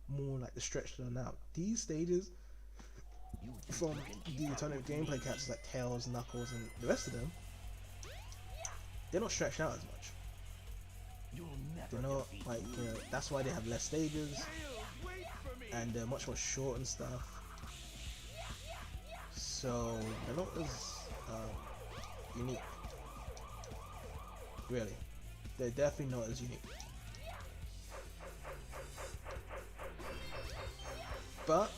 A: more like the stretched them out. These stages from the alternative gameplay characters like Tails, Knuckles, and the rest of them, they're not stretched out as much. They're not like, you know, that's why they have less stages and they're much more short and stuff. So they're not as unique. Really, they're definitely not as unique. But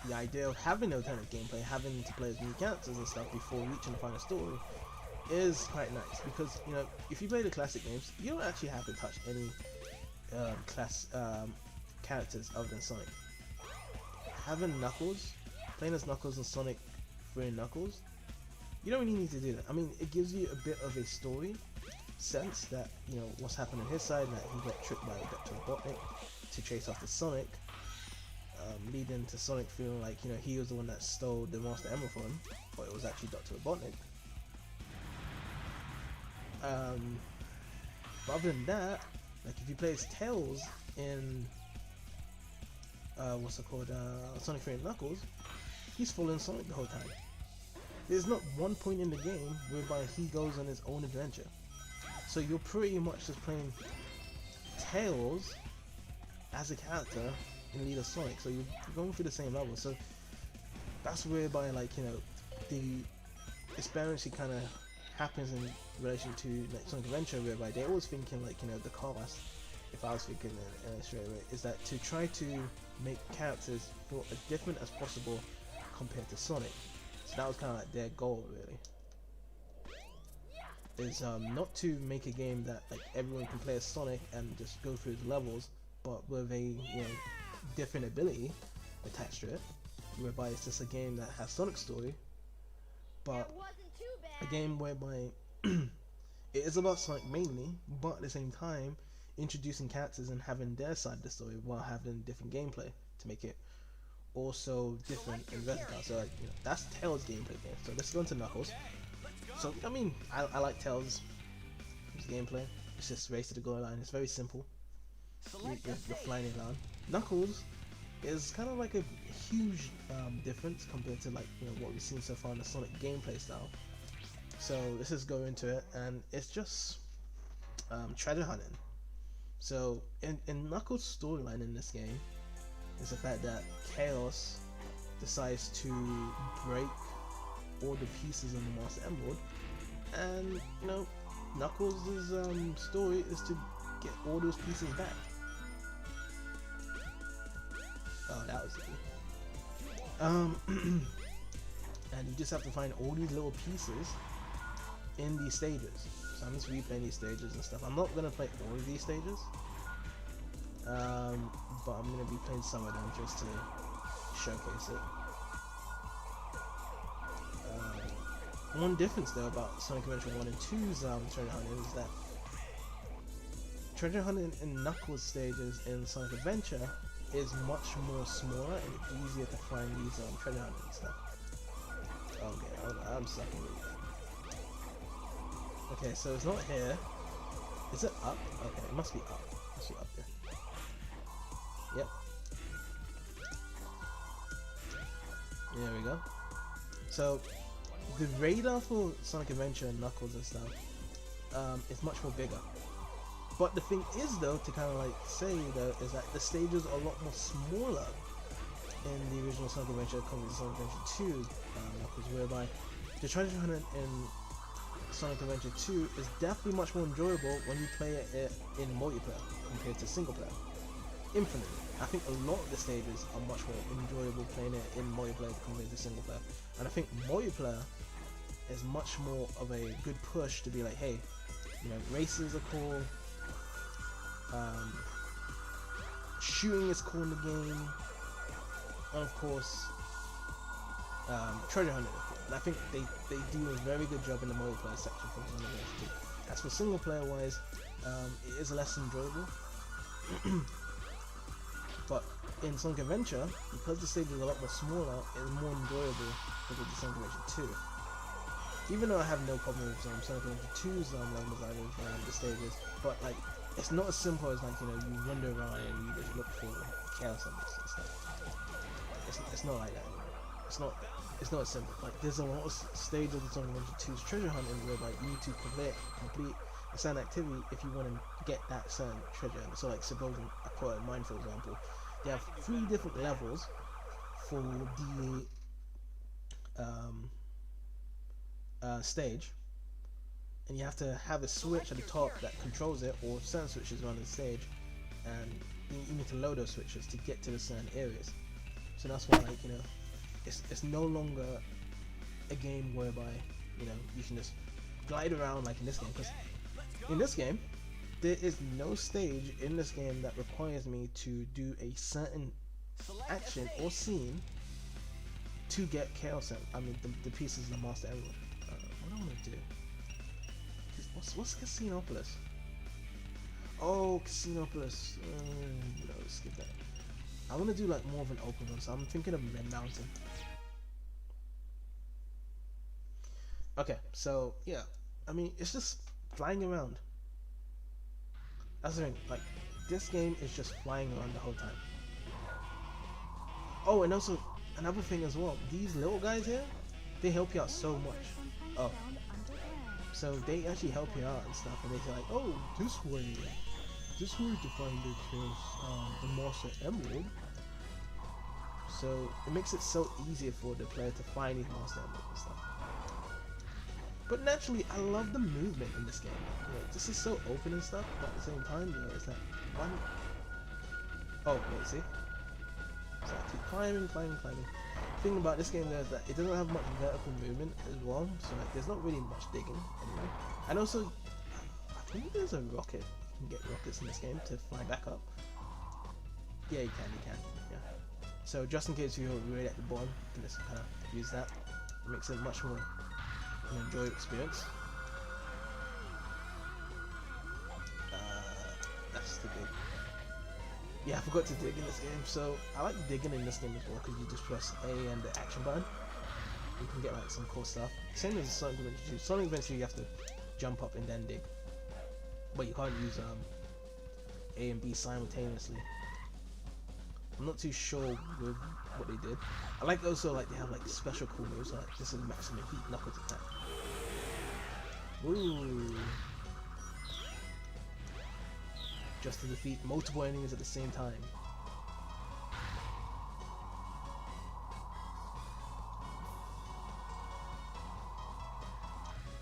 A: the idea of having alternative gameplay, having to play as new characters and stuff before reaching the final story, is quite nice, because, you know, if you play the classic games, you don't actually have to touch any characters other than Sonic. Having Knuckles, playing as Knuckles and Sonic 3 and Knuckles, you don't really need to do that. I mean, it gives you a bit of a story sense that, you know, what's happened on his side, that he got tricked by Dr. Robotnik to chase after Sonic, leading to Sonic feeling like, you know, he was the one that stole the Master Emerald from him, but it was actually Dr. Robotnik. But other than that, like if you play as Tails in what's it called, Sonic 3 and Knuckles, he's following Sonic the whole time. There's not one point in the game whereby he goes on his own adventure. So you're pretty much just playing Tails as a character in lead of Sonic, so you're going through the same level. So that's whereby, like, you know, the experience kind of happens in relation to like Sonic Adventure, whereby they're always thinking, like, you know, the cast, if I was thinking straight away, is that to try to make characters feel as different as possible compared to Sonic. So that was kind of like their goal, really. Is not to make a game that like everyone can play as Sonic and just go through the levels, but with a, you know, different ability attached to it, whereby it's just a game that has Sonic's story, but a game whereby it is about Sonic mainly, but at the same time introducing characters and having their side of the story while having different gameplay to make it also different and versatile. So, like, you know, that's Tails' gameplay game. So let's go into Knuckles. So I mean, I like Tails' gameplay. It's just race to the goal line. It's very simple. You're flying around. Knuckles is kind of like a huge difference compared to, like, you know, what we've seen so far in the Sonic gameplay style. So let's just go into it, and it's just treasure hunting. So in Knuckles' storyline in this game is the fact that Chaos decides to break all the pieces in the Master Emerald, and, you know, Knuckles' story is to get all those pieces back. Oh, that was easy. And you just have to find all these little pieces in these stages. So I'm just replaying these stages and stuff. I'm not gonna play all of these stages, but I'm gonna be playing some of them just to showcase it. One difference though about Sonic Adventure 1 and 2's treasure hunting is that treasure hunting in Knuckles stages in Sonic Adventure is much more smaller and it's easier to find these treasure hunting and stuff. Okay, I'm sucking with that. Okay, so it's not here. Is it up? Okay, it must be up. It must be up there. Yep. There we go. So the radar for Sonic Adventure and Knuckles and stuff is much more bigger. But the thing is, though, to kind of like say though, is that the stages are a lot more smaller in the original Sonic Adventure compared to Sonic Adventure 2 Knuckles, whereby the treasure hunting in Sonic Adventure 2 is definitely much more enjoyable when you play it in multiplayer compared to single player. Infinitely. I think a lot of the stages are much more enjoyable playing it in multiplayer compared to single player. And I think multiplayer is much more of a good push to be like, hey, you know, races are cool, shooting is cool in the game, and of course, treasure hunting is cool. And I think they do a very good job in the multiplayer section for Sonic Adventure 2. As for single player wise, it is less enjoyable. But in Sonic Adventure, because the stage is a lot more smaller, it's more enjoyable compared to Sonic Adventure 2. Even though I have no problem with Sonic Adventure 2's level design of the stages, but like, it's not as simple as, like, you know, you wander around and you just look for chaos and stuff. It's not like that anymore. it's not simple. Like there's a lot of stages in Sonic Adventure 2's treasure hunting whereby you need to complete a certain activity if you want to get that certain treasure. So like supposing I put it in mine for example, they have 3 different levels for the stage, and you have to have a switch at the top that controls it, or certain switches around the stage, and you need to load those switches to get to the certain areas. So that's why, like, you know, it's no longer a game whereby, you know, you can just glide around like in this game, because in this game there is no stage in this game that requires me to do a certain action or scene to get Chaos I mean the pieces of the Master Emerald. What do I want to do? What's Casinopolis? Oh, Casinopolis. No, skip that. I want to do like more of an open one, so I'm thinking of Red Mountain. Okay, so yeah, I mean it's just flying around. That's the thing. Like this game is just flying around the whole time. Oh, and also another thing as well. These little guys here, they help you out so much. Oh. So they actually help you out and stuff, and they say like, oh, this way to find the Master Emerald. So it makes it so easier for the player to find these Master Emeralds and stuff. But naturally, I love the movement in this game. You know, this is so open and stuff, but at the same time, you know, it's that one. Oh, wait, see? So I keep climbing. The thing about this game though is that it doesn't have much vertical movement as well, so like there's not really much digging anyway. And also, I think there's a rocket. You can get rockets in this game to fly back up. Yeah, you can. Yeah. So just in case you're really at the bottom, you can just kind of use that. It makes it much more an enjoyable experience. That's the dig. Yeah, I forgot to dig in this game, so I like digging in this game as well because you just press A and the action button. You can get like some cool stuff. Same as Sonic Adventure 2. Sonic Adventure you have to jump up and then dig, but you can't use A and B simultaneously. I'm not too sure with what they did. I like also like they have like special cool moves, so, like this is maximum heat knuckles attack. Ooh. Just to defeat multiple enemies at the same time.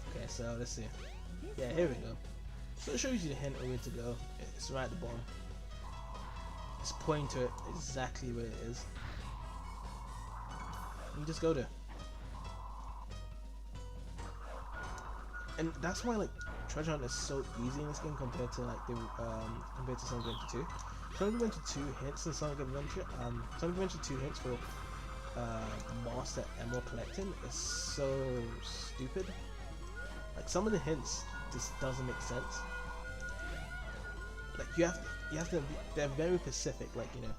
A: Okay, so let's see. Yeah, here we go. So it shows you the hint of where to go. It's right at the bottom. It's pointing to it exactly where it is. You just go there. And that's why like treasure hunt is so easy in this game compared to like the compared to Sonic Adventure 2. Sonic Adventure 2 hints in Sonic Adventure. Sonic Adventure 2 hints for Master Emerald collecting is so stupid. Like some of the hints just doesn't make sense. Like you have to be, they're very specific. Like, you know,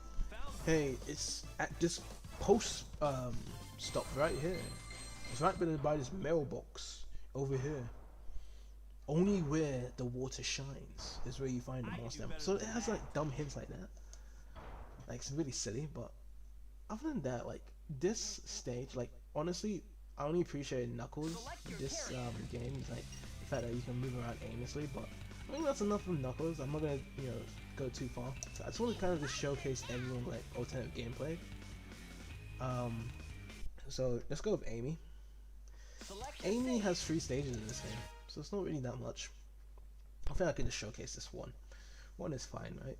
A: hey, it's at this post stop right here. It's right by this mailbox over here. Only where the water shines is where you find the Master Emerald. So it has like dumb hints like that. Like it's really silly, but other than that, like this stage, like honestly, I only appreciate Knuckles this game. Is like the fact that you can move around aimlessly, but I think that's enough from Knuckles. I'm not gonna, you know, go too far. So I just want to kind of just showcase everyone like alternative gameplay. So let's go with Amy. Amy has 3 stages in this game, so it's not really that much. I think I can just showcase this one. One is fine, right?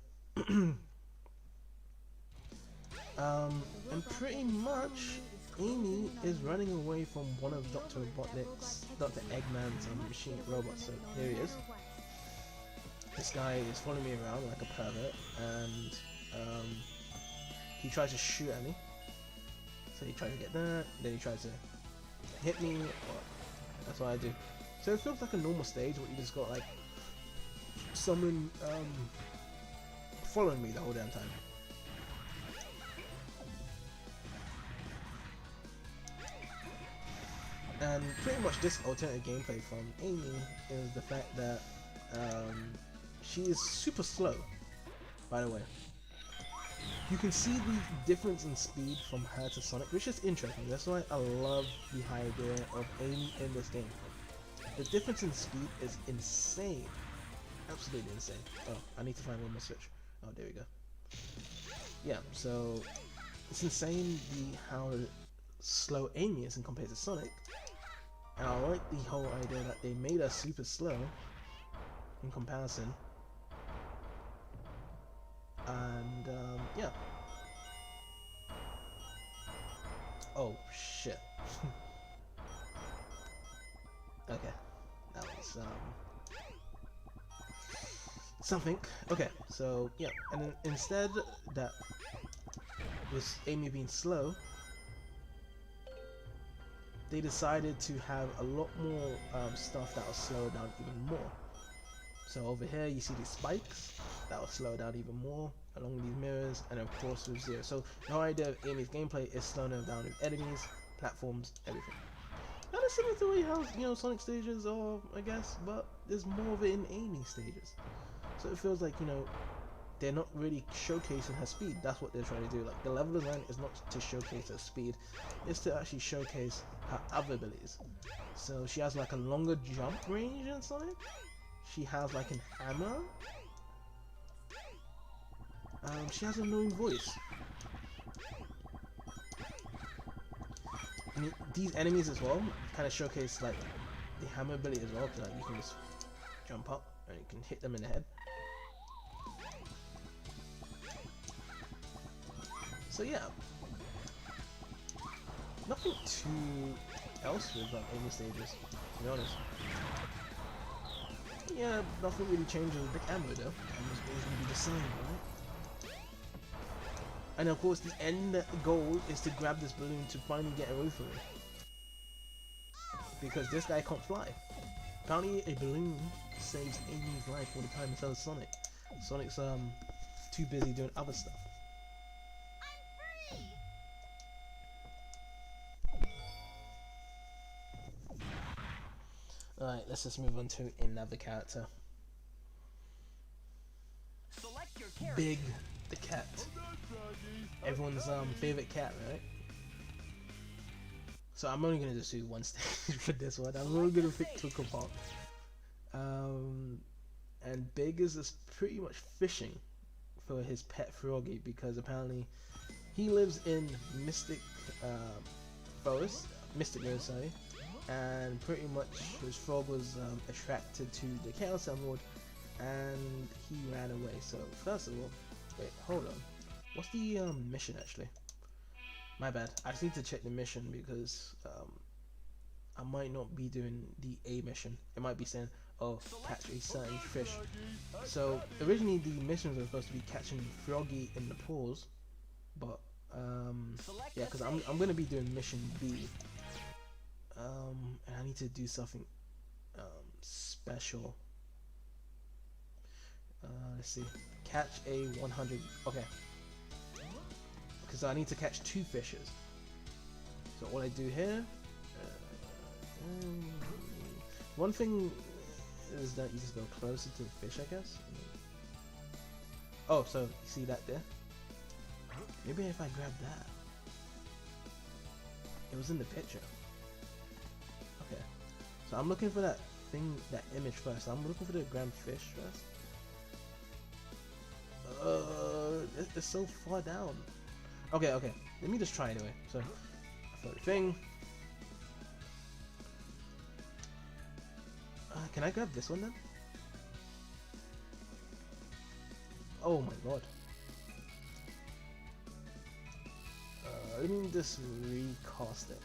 A: And pretty much Amy is running away from one of Dr. Eggman's machine robots. So here he is. This guy is following me around like a pervert, and he tries to shoot at me. So he tries to get that, then he tries to hit me. That's what I do. So it feels like a normal stage where you just got like someone following me the whole damn time. And pretty much this alternate gameplay from Amy is the fact that she is super slow, by the way. You can see the difference in speed from her to Sonic, which is interesting. That's why I love the idea of Amy in this game. The difference in speed is insane. Absolutely insane. Oh, I need to find one more switch. Oh, there we go. Yeah, so it's insane how slow Amy is in compared to Sonic. And I like the whole idea that they made her super slow in comparison. And yeah. Oh shit. Okay, that was something. Okay, so yeah, and then instead that with Amy being slow, they decided to have a lot more stuff that will slow her down even more. So over here you see these spikes that will slow her down even more along these mirrors, and of course with Zero. So the whole idea of Amy's gameplay is slowing her down with enemies, platforms, everything. Kind of similar to how Sonic stages are, I guess, but there's more of it in Amy stages. So it feels like they're not really showcasing her speed. That's what they're trying to do. Like the level design is not to showcase her speed, it's to actually showcase her other abilities. So she has like a longer jump range than Sonic. She has like an hammer. She has an annoying voice. And these enemies as well kind of showcase like the hammer ability as well, because like, you can just jump up and you can hit them in the head. So yeah, nothing too else with Amy stages, to be honest. Yeah, nothing really changes with the camera though. Camera's always gonna be the same, right? And of course, the end goal is to grab this balloon to finally get away from it, because this guy can't fly. Apparently, a balloon saves Amy's life all the time instead of Sonic. Sonic's too busy doing other stuff. Alright, let's just move on to another character.
C: Select your character.
A: Big the cat. Everyone's favorite cat, right? So I'm only gonna just do one stage for this one. I'm only gonna pick Twinkle Park. And Big is just pretty much fishing for his pet Froggy, because apparently he lives in Mystic Forest, Mystic Road, sorry. And pretty much his frog was attracted to the Chaos Emerald, and he ran away. So first of all, wait, hold on. What's the mission actually? My bad. I just need to check the mission, because I might not be doing the A mission. It might be saying, oh, catch a certain fish. So originally the missions were supposed to be catching Froggy in the pools, but yeah, because I'm gonna be doing mission B. And I need to do something special. Let's see. Catch a 100. Okay. Because I need to catch 2 fishes. So all I do here. One thing is that you just go closer to the fish, I guess. Oh, so you see that there? Maybe if I grab that. It was in the picture. Okay, so I'm looking for that thing, that image first. I'm looking for the grand fish first. It's so far down. Okay, let me just try anyway. So, for the thing. Can I grab this one then? Oh my god. Let me just recast it.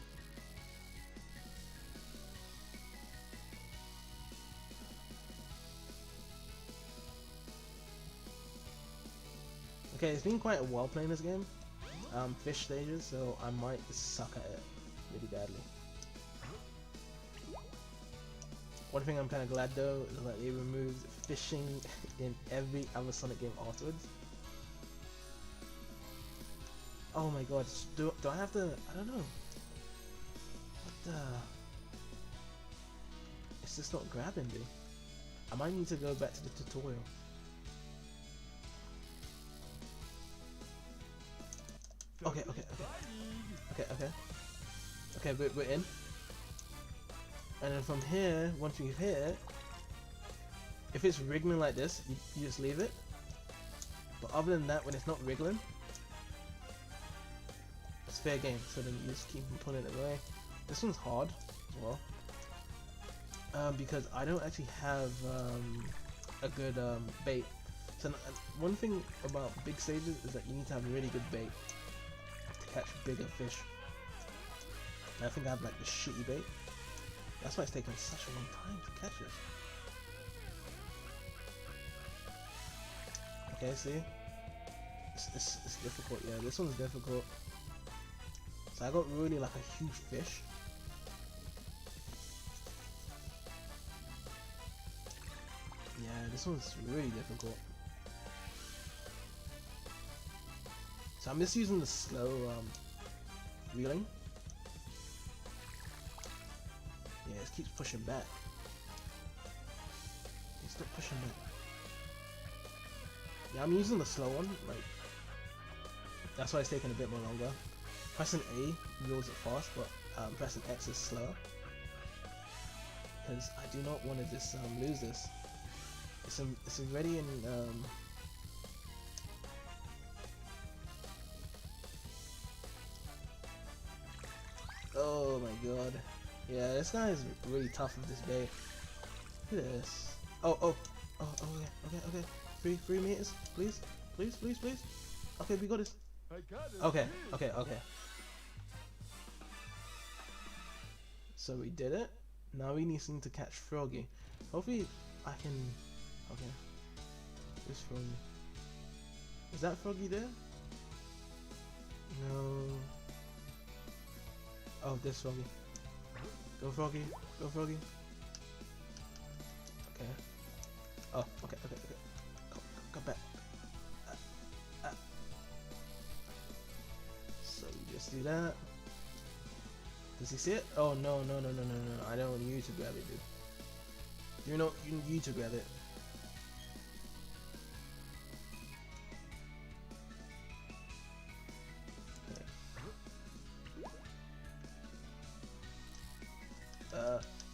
A: Okay, it's been quite a while playing this game, fish stages, so I might suck at it really badly. One thing I'm kind of glad though is that they removed fishing in every other Sonic game afterwards. Oh my god, do I have to, I don't know. What the? It's just not grabbing me. I might need to go back to the tutorial. Okay, okay, okay. Okay, okay. Okay, we're in. And then from here, once we've hit it, if it's wriggling like this, you just leave it. But other than that, when it's not wriggling, it's fair game. So then you just keep pulling it away. This one's hard as well. Because I don't actually have a good bait. So one thing about big stages is that you need to have really good bait to catch bigger fish. And I think I have like the shitty bait. That's why it's taking such a long time to catch it. Okay, see? It's difficult, yeah, this one's difficult. So I got really like a huge fish. Yeah, this one's really difficult. So I'm just using the slow reeling. Yeah, it keeps pushing back. Stop pushing back. Yeah, I'm using the slow one, like, that's why it's taking a bit more longer. Pressing A reels it fast, but pressing X is slow. Because I do not want to just lose this. It's already in oh my god. Yeah, this guy is really tough with this bait. Look at this. Oh, okay. 3 meters, please. Okay, we got this. Okay. So we did it. Now we need to catch Froggy. Hopefully I can. Okay. This Froggy. Is that Froggy there? No. Oh, this Froggy. Go Froggy. Okay. Oh, okay. Come back. So we just do that. Does he see it? Oh no. I don't want you to grab it, dude. You know, you to grab it.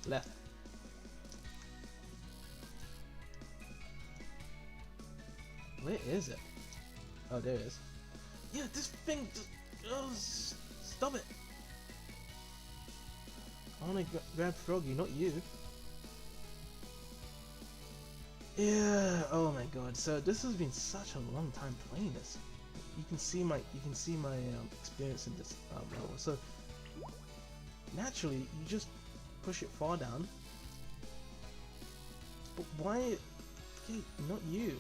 A: Left. Where is it? Oh, there it is. Yeah, this thing just... Oh, stop it. I wanna grab Froggy, not you. Yeah, oh my god. So this has been such a long time playing this. You can see my experience in this level. So naturally, you just push it far down. But why? Okay, not you,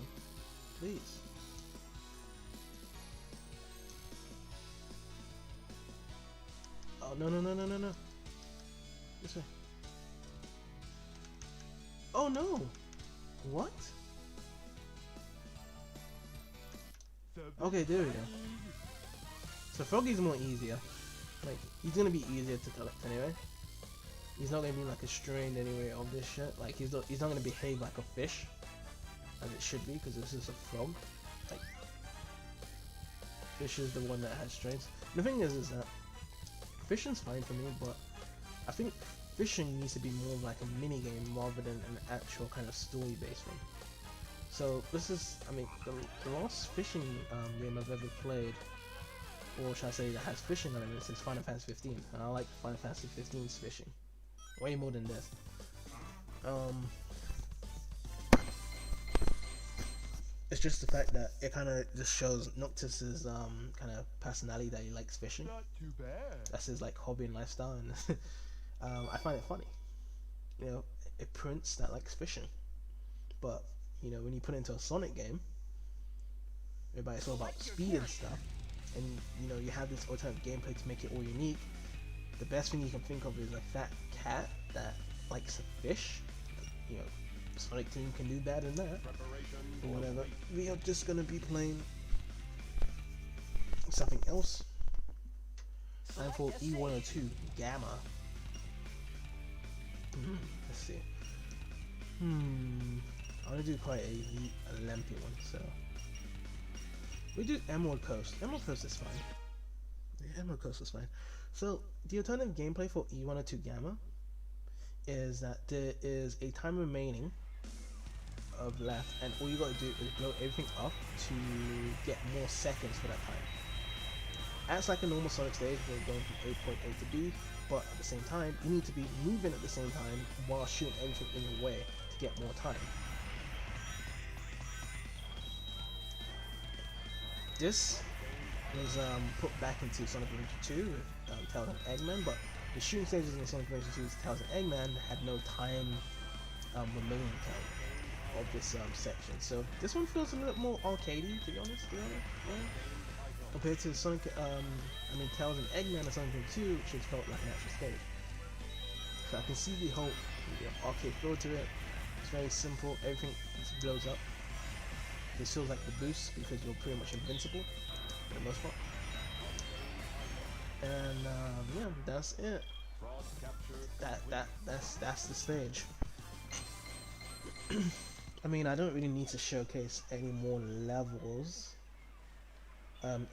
A: please. Oh no. This way. Oh no! What? Okay, there we go. So Froggy's more easier. Like, he's gonna be easier to collect anyway. He's not gonna be like a strain anyway of this shit. Like, he's not gonna behave like a fish, as it should be, because this is a frog. Like, fish is the one that has strains. The thing is that fishing's fine for me, but I think fishing needs to be more like a mini game rather than an actual kind of story-based one. So this is, I mean, the last fishing game I've ever played, or should I say that has fishing elements, is Final Fantasy 15, and I like Final Fantasy 15's fishing way more than this. It's just the fact that it kind of just shows Noctis's kind of personality, that he likes fishing.
C: Not too bad.
A: That's his like hobby and lifestyle, and I find it funny. You know, a prince that likes fishing, but you know, when you put it into a Sonic game, whereby it's all about speed and stuff, and you know, you have this alternative gameplay to make it all unique. The best thing you can think of is a fat cat that likes a fish. You know, Sonic Team can do better than that, or whatever. We are just gonna be playing something else. Time for E102 Gamma. Let's see. I'm gonna do quite a lengthy one, so we do Emerald Coast. Emerald Coast is fine. Emerald Coast is fine. So the alternative gameplay for E102 Gamma is that there is a time remaining of left, and all you gotta do is blow everything up to get more seconds for that time. Acts like a normal Sonic stage where you're going from A point A to B, but at the same time, you need to be moving at the same time while shooting anything in your way to get more time. This was put back into Sonic Adventure 2 with Tails and Eggman, but the shooting stages in Sonic Adventure 2's Tails and Eggman had no time remaining time of this section. So this one feels a little more arcadey, to be honest. Yeah. Compared to Sonic, Tails and Eggman and Sonic Adventure 2, which has felt like an actual stage. So I can see the whole arcade feel to it. It's very simple. Everything just blows up. This feels like the boost because you're pretty much invincible for the most part. And yeah, that's it. That's the stage. I mean, I don't really need to showcase any more levels.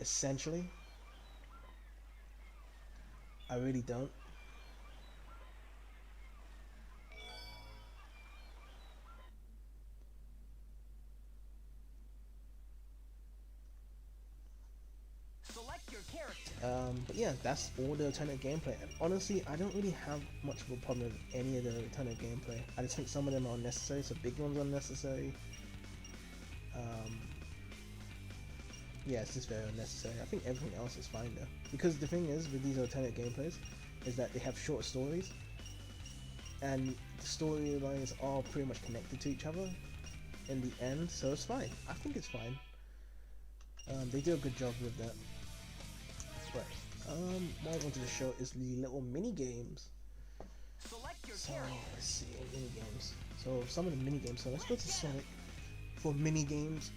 A: Essentially, I really don't.
C: Select your character.
A: But yeah, that's all the alternate gameplay. And honestly, I don't really have much of a problem with any of the alternate gameplay. I just think some of them are unnecessary, so big ones are unnecessary. Yeah, it's just very unnecessary. I think everything else is fine though. Because the thing is, with these alternate gameplays, is that they have short stories. And the storylines are pretty much connected to each other in the end, so it's fine. I think it's fine. They do a good job with that. Right. What I wanted to show is the little mini games.
C: Select your
A: So
C: character.
A: let's see, mini games. So some of the mini games. So let's go to Sonic for mini games.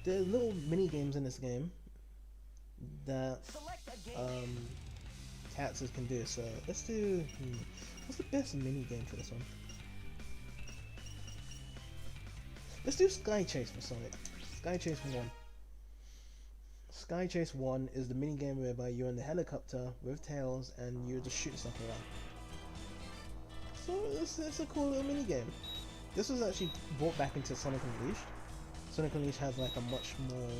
A: There are little mini games in this game that
C: Select a game.
A: cats can do. So let's do. What's the best mini game for this one? Let's do Sky Chase for Sonic. Sky Chase 1. Sky Chase 1 is the mini game whereby you're in the helicopter with Tails and you just shoot stuff around. So it's a cool little mini game. This was actually brought back into Sonic Unleashed. Sonic Unleashed has like a much more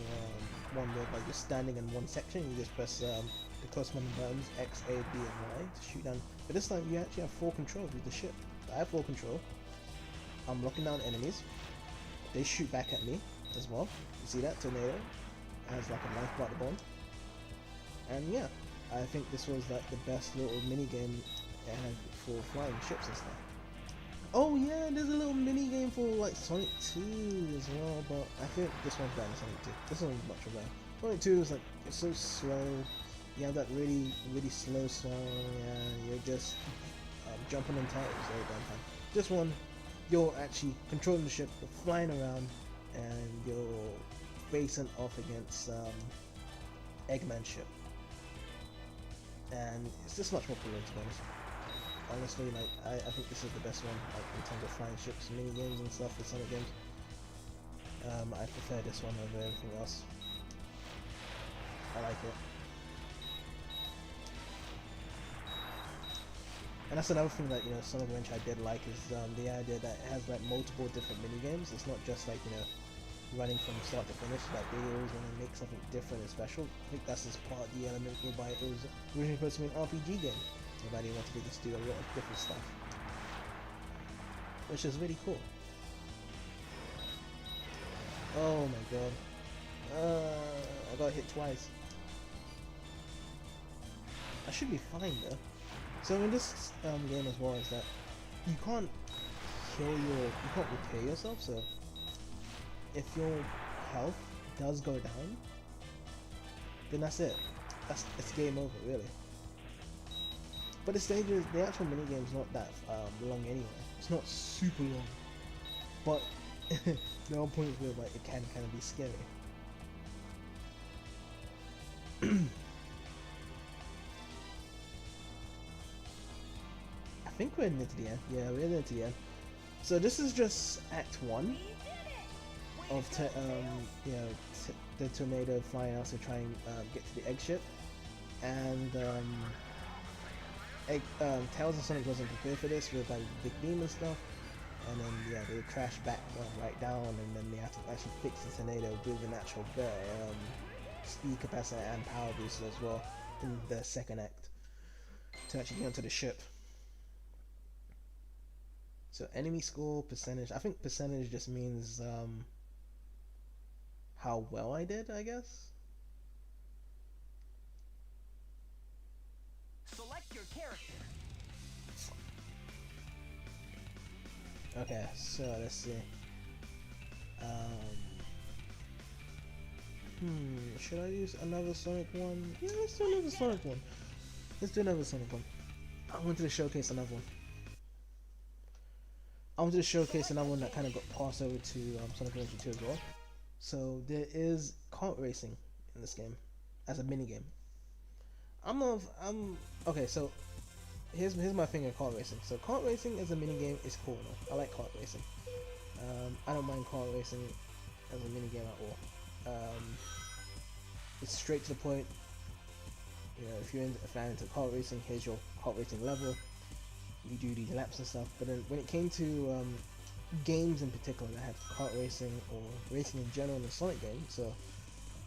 A: one where like you're standing in one section, you just press the corresponding buttons X, A, B, and Y to shoot down. But this time you actually have full control with the ship. I have full control. I'm locking down enemies. They shoot back at me as well. You see that? Tornado has like a knife at the bottom. And yeah, I think this was like the best little mini game it had for flying ships and stuff. Oh yeah, there's a little mini game for like Sonic 2 as well, but I think this one's better than Sonic 2. This one's much better. Sonic 2 is like, it's so slow. You have that really slow song, and you're just jumping on titles every damn time. This one, you're actually controlling the ship, you're flying around, and you're facing off against Eggman's ship. And it's just much more cool, to be honest. Honestly, like I think this is the best one, like in terms of flying ships, mini games and stuff for Sonic games. I prefer this one over everything else. I like it. And that's another thing that Sonic Adventure I did like is the idea that it has like multiple different mini games. It's not just like running from start to finish. Like they always want to make something different and special. I think that's just part of the element whereby it was originally supposed to be an RPG game. Everybody wanted to just do a lot of different stuff, which is really cool. Oh my god. I got hit twice. I should be fine though. So in this game as well is that you can't repair yourself, so if your health does go down, then that's it. It's game over really. But the actual minigame's not that long anyway. It's not super long. But there are points where like, it can kind of be scary. I think we're near to the end. Yeah, we're near to the end. So this is just Act 1 of the tornado flying out to try and get to the egg ship. and Tails and Sonic wasn't prepared for this with like Big Beam and stuff, and then yeah, they crashed back right down, and then they had to actually fix the tornado with an actual speed capacitor and power booster as well in the second act to actually get onto the ship. So enemy score percentage. I think percentage just means how well I did, I guess.
C: Select your character.
A: Okay, so let's see. Should I use another Sonic one? Yeah, let's do another Sonic one. Let's do another Sonic one. I wanted to showcase another one. I wanted to showcase another one that kind of got passed over to Sonic Adventure 2 as well. So there is kart racing in this game as a mini game. Okay. So here's my thing on kart racing. So kart racing as a mini game is cool. No? I like kart racing. I don't mind kart racing as a mini game at all. It's straight to the point. You know, if you're a fan into kart racing, here's your kart racing level. You do these laps and stuff. But then when it came to games in particular that had kart racing or racing in general in the Sonic game, so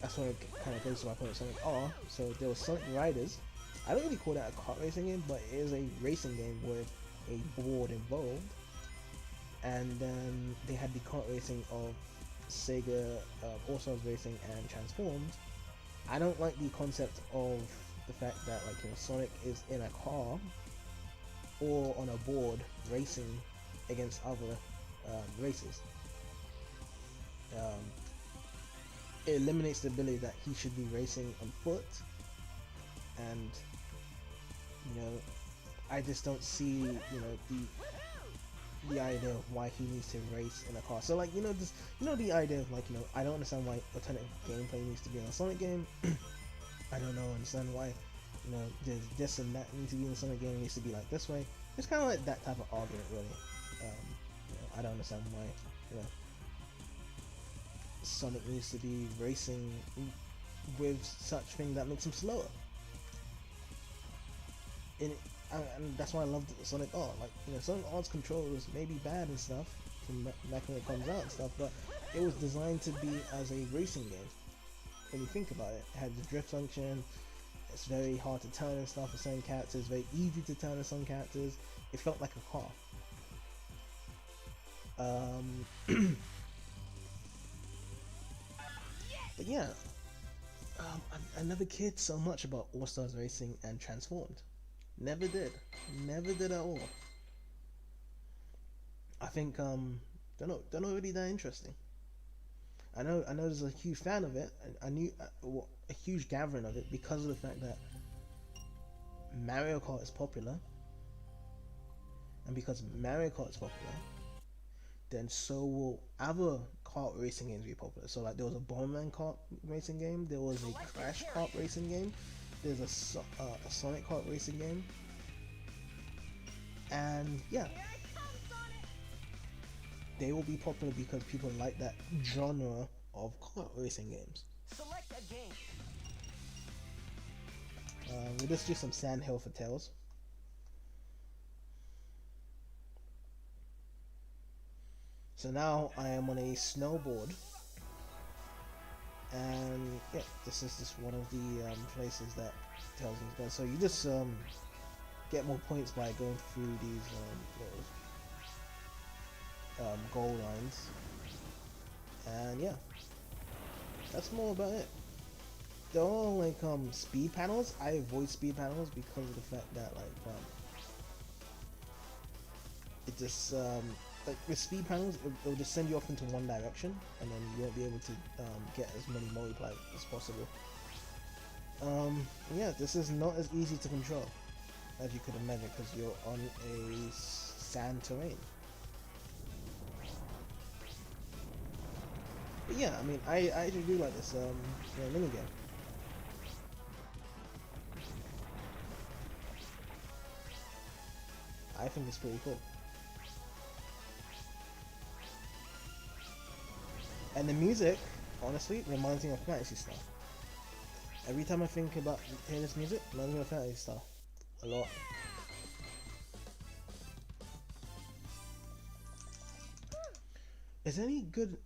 A: that's where it kind of goes to my point of Sonic R. So there was Sonic Riders. I don't really call that a kart racing game, but it is a racing game with a board involved. And then they had the kart racing of Sega All Stars Racing and Transformed. I don't like the concept of the fact that, like, you know, Sonic is in a car or on a board racing against other races. It eliminates the ability that he should be racing on foot, and you know, I just don't see, you know, the idea of why he needs to race in a car. So, like, you know, the idea of, like, you know, I don't understand why alternative gameplay needs to be in a Sonic game. I don't understand why, you know, there's this and that needs to be in a Sonic game, it needs to be like this way. It's kind of like that type of argument, really. You know, I don't understand why, you know, Sonic needs to be racing with such thing that makes him slower. And that's why I love Sonic R. Like, you know, Sonic R's controls may be bad and stuff from back when it comes out and stuff, but it was designed to be as a racing game. When you think about it, it had the drift function. It's very hard to turn and stuff for certain characters. Very easy to turn on some characters. It felt like a car. But yeah, I never cared so much about All Stars Racing and Transformed. Never did at all. I think they're not really that interesting. I know there's a huge fan of it. I knew a huge gathering of it because of the fact that Mario Kart is popular, and because Mario Kart is popular, then so will other kart racing games be popular. So, like, there was a Bomberman kart racing game, there was a Crash kart racing game, there's a Sonic kart racing game, and yeah, they will be popular because people like that genre of kart racing games.
C: Select a game.
A: We'll just do some Sandhill for Tails. So now I am on a snowboard, and yeah, this is just one of the places that Tails is going. So you just get more points by going through these little goal lines, and yeah, that's more about it. There are like speed panels. I avoid speed panels because of the fact that, like, it just like with speed panels, it'll just send you off into one direction, and then you won't be able to get as many multiply as possible. Yeah, this is not as easy to control as you could imagine because you're on a sand terrain. But yeah, I mean, I actually do like this mini game. I think it's pretty cool. And the music, honestly, reminds me of Fantasy Star. Every time I think about hearing this music, it reminds me of Phantasy Star. A lot. Is there any good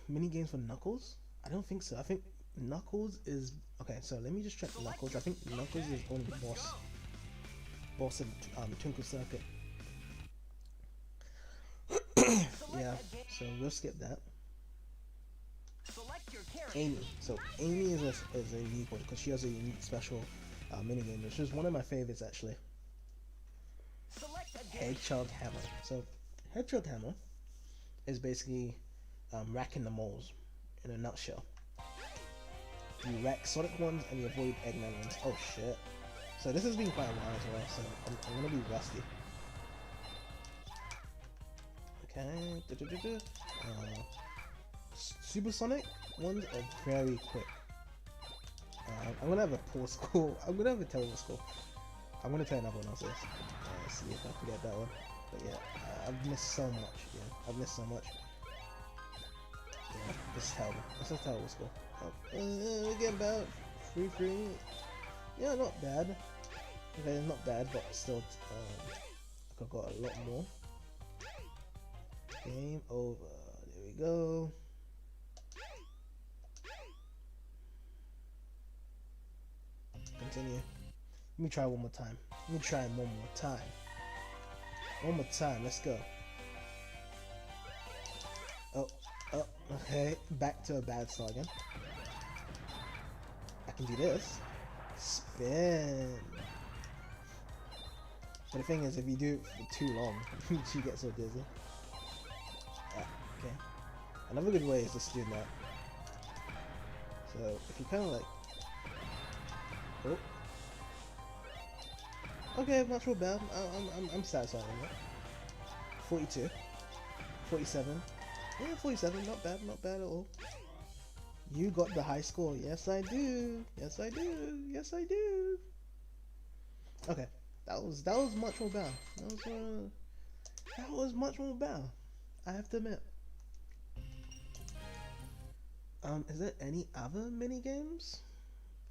A: mini games for Knuckles? I don't think so. I think Knuckles is okay. So let me just check Knuckles. I think Knuckles is only boss in Twinkle Circuit. Yeah, so we'll skip that.
C: Select your character.
A: Amy. So Amy is a unique one because she has a unique special minigame, which is one of my favorites actually.
C: Select a
A: Hedgehog Hammer. So Hedgehog Hammer is basically racking the moles in a nutshell. You rack Sonic ones and you avoid Eggman ones. Oh shit. So this has been quite a while as well, so I'm gonna be rusty. Okay. Supersonic ones are very quick. I'm gonna have a poor score. I'm gonna have a terrible score. I'm gonna try another one after this. See if I can get that one. But yeah, I've missed so much. Yeah, I've missed so much. Yeah, this is terrible. This is a terrible score. We get about 3-3. Yeah, not bad. Okay, not bad, but still, I could have got a lot more. Game over. There we go. Continue. Let me try one more time. Let me try one more time. One more time. Let's go. Oh, okay. Back to a bad start again. I can do this. Spin. But the thing is, if you do it for too long, you get so dizzy. Okay. Another good way is just doing that. So if you kind of like, oh, okay, not real bad. I'm satisfied with it. 42, 47. Yeah, 47. Not bad. Not bad at all. You got the high score. Yes, I do. Yes, I do. Yes, I do. Okay, that was much more better. That was much more better. I have to admit. Is there any other mini games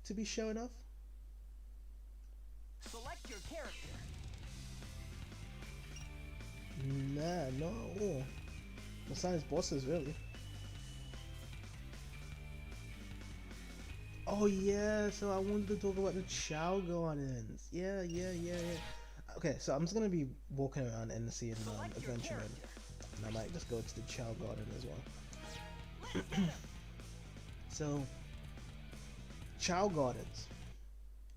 A: to be showing off?
C: Select your character.
A: Nah, not at all. Besides bosses, really. Oh yeah, so I wanted to talk about the Chow Gardens. Yeah. Okay, so I'm just gonna be walking around Endlessy and Adventure Mode, and I might just go to the Chow Garden as well. So, Chow Gardens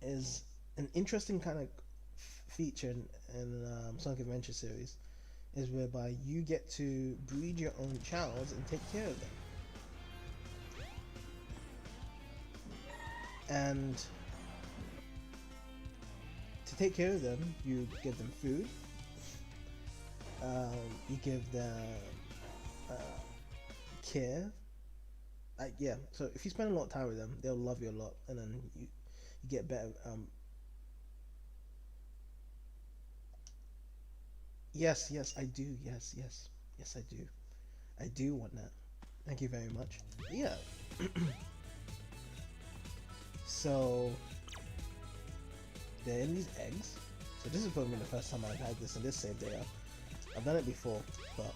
A: is an interesting kind of feature in Sonic Adventure series, is whereby you get to breed your own chows and take care of them. And to take care of them, you give them food, you give them care. Yeah, so if you spend a lot of time with them, they'll love you a lot, and then you get better. Yes, I do. Yes, I do. I do want that. Thank you very much. Yeah. So they're in these eggs. So this is probably the first time I've had this in this save data. I've done it before, but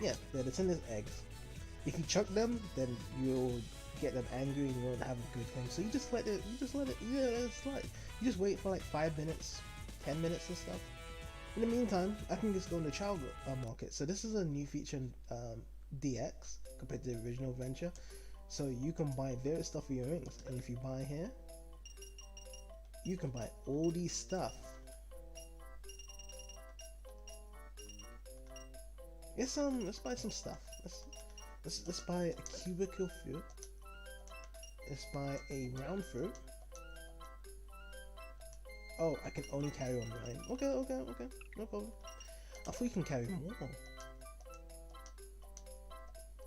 A: yeah, they're in these eggs. If you chuck them, then you'll get them angry and you won't have a good thing. So you just let it. Yeah, it's like you just wait for like 5 minutes, 10 minutes and stuff. In the meantime, I can just go in the child market. So this is a new feature in DX compared to the original Adventure. So you can buy various stuff for your rings, and if you buy here, you can buy all these stuff. Let's buy some stuff. Let's buy a cubicle fruit. Let's buy a round fruit. Oh, I can only carry on 9. Okay, no problem. I thought you can carry more.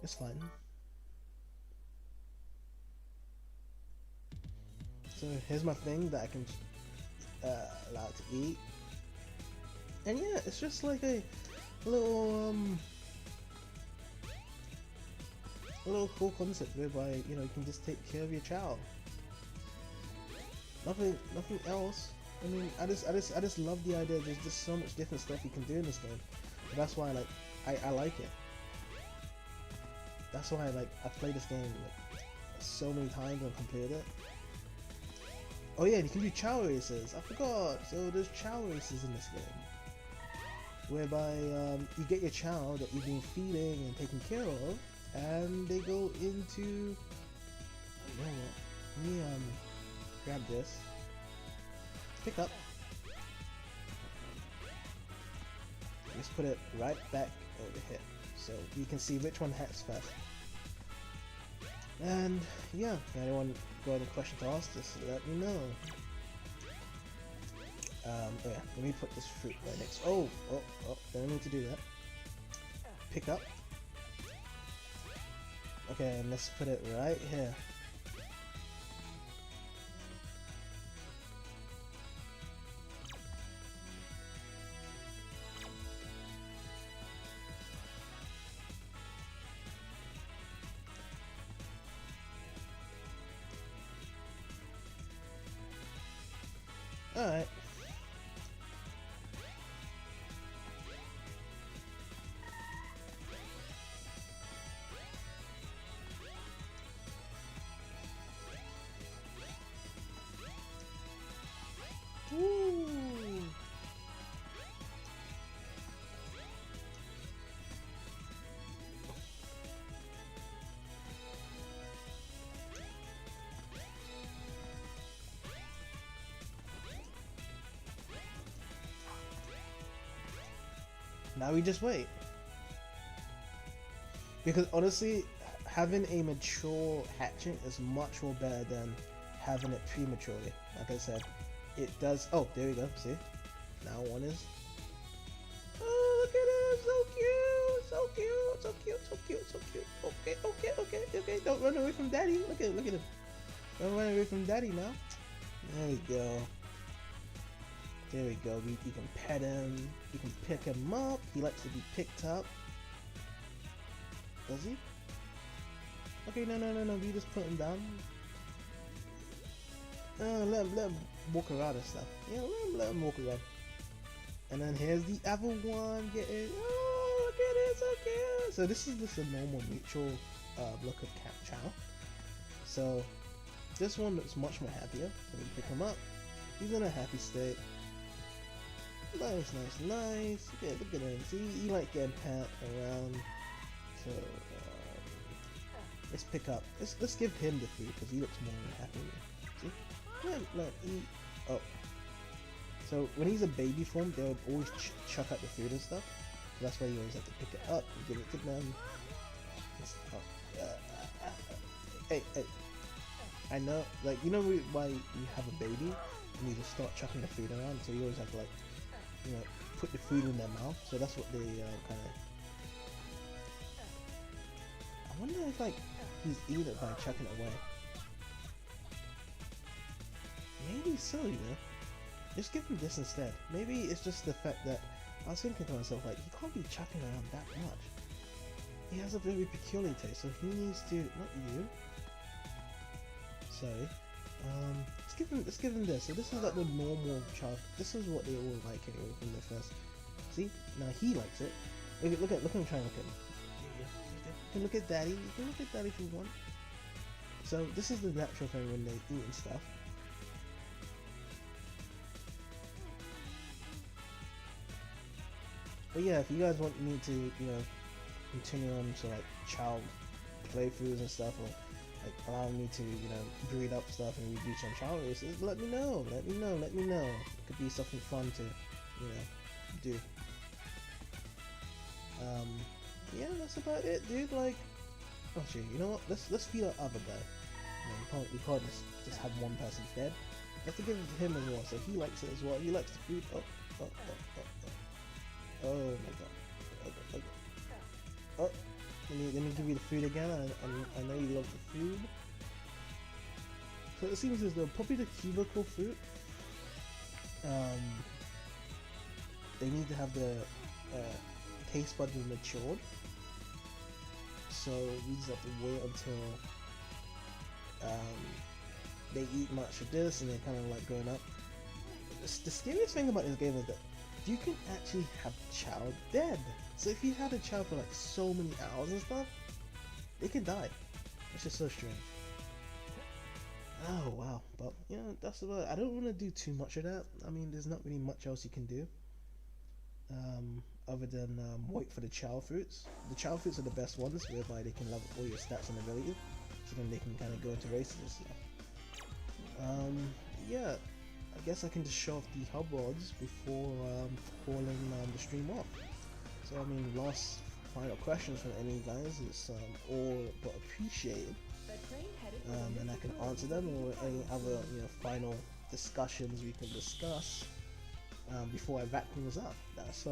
A: It's fine. So here's my thing that I can allow to eat. And yeah, it's just like a little cool concept whereby, you know, you can just take care of your child. Nothing else. I mean, I just love the idea. There's just so much different stuff you can do in this game. But that's why I like it. That's why I played this game like, so many times and completed it. Oh yeah, you can do chow races. I forgot. So there's chow races in this game, whereby you get your chow that you've been feeding and taking care of, and they go into. You know what? Let me grab this. Pick up. Let's put it right back over here, so you can see which one hacks first. And yeah, if anyone got any question to ask, just let me know. Oh yeah, let me put this fruit right next. Oh, don't need to do that. Pick up. Okay, and let's put it right here. Alright. Woo! Now we just wait. Because honestly, having a mature hatching is much more better than having it prematurely. Like I said, it does. Oh, there we go. See? Now one is. Oh, look at him! So cute! So cute! So cute! So cute! So cute! Okay. Don't run away from daddy. Look at him. Don't run away from daddy now. There we go. There we go. You can pet him. You can pick him up. He likes to be picked up. Does he? Okay, no. We just put him down. Let him walk around and stuff. Yeah, let him walk around. And then here's the other one. Get it? Oh, look at it, so cute. So this is just a normal neutral look of cat chow. So this one looks much more happier. So we pick him up. He's in a happy state. Nice. Look at him. See, he like getting pat around. So let's pick up. Let's give him the food because he looks more happy. See, look, oh. So when he's a baby form, they'll always chuck out the food and stuff. So that's why you always have to pick it up and give it to them. Hey. I know, like, you know why you have a baby and you just start chucking the food around, so you always have to, like, you know, put the food in their mouth. So that's what they kind of. I wonder if, like, he's eating it by chucking it away. Maybe so, you know. Just give him this instead. Maybe it's just the fact that I was thinking to myself, like, he can't be chucking around that much. He has a very peculiar taste, so he needs to. Not you. Sorry. Let's give him this. So this is like the normal child. This is what they all like anyway from the first. See? Now he likes it. Look at him trying to look at him. You can look at daddy. You can look at daddy if you want. So this is the natural thing when they eat and stuff. But yeah, if you guys want me to, you know, continue on to like child playthroughs and stuff, or like allow me to, you know, breed up stuff and redo some child races, let me know. It could be something fun to, you know, do. Yeah, that's about it, dude. Like, actually, you know what? Let's feed our other guy. You know, we can't just have one person fed. We have to give it to him as well, so he likes it as well. He likes the food. Oh my god. Okay. Oh, let me give you the food again. I know you love the food. So it seems as though probably the cubicle fruit, they need to have the taste buds matured. So we just have to wait until they eat much of this and they're kind of like growing up. The scariest thing about this game is that you can actually have a child dead. So if you had a child for like so many hours and stuff, they can die. It's just so strange. Oh wow, but you know, that's about it. I don't want to do too much of that. I mean, there's not really much else you can do. Other than wait for the child fruits. The child fruits are the best ones, whereby they can level all your stats and abilities, so then they can kind of go into races and stuff. Yeah, I guess I can just show off the hub rods before calling the stream off. So I mean, last final questions from any guys is all but appreciated, and I can answer them, or any other final discussions we can discuss before I wrap things up. That's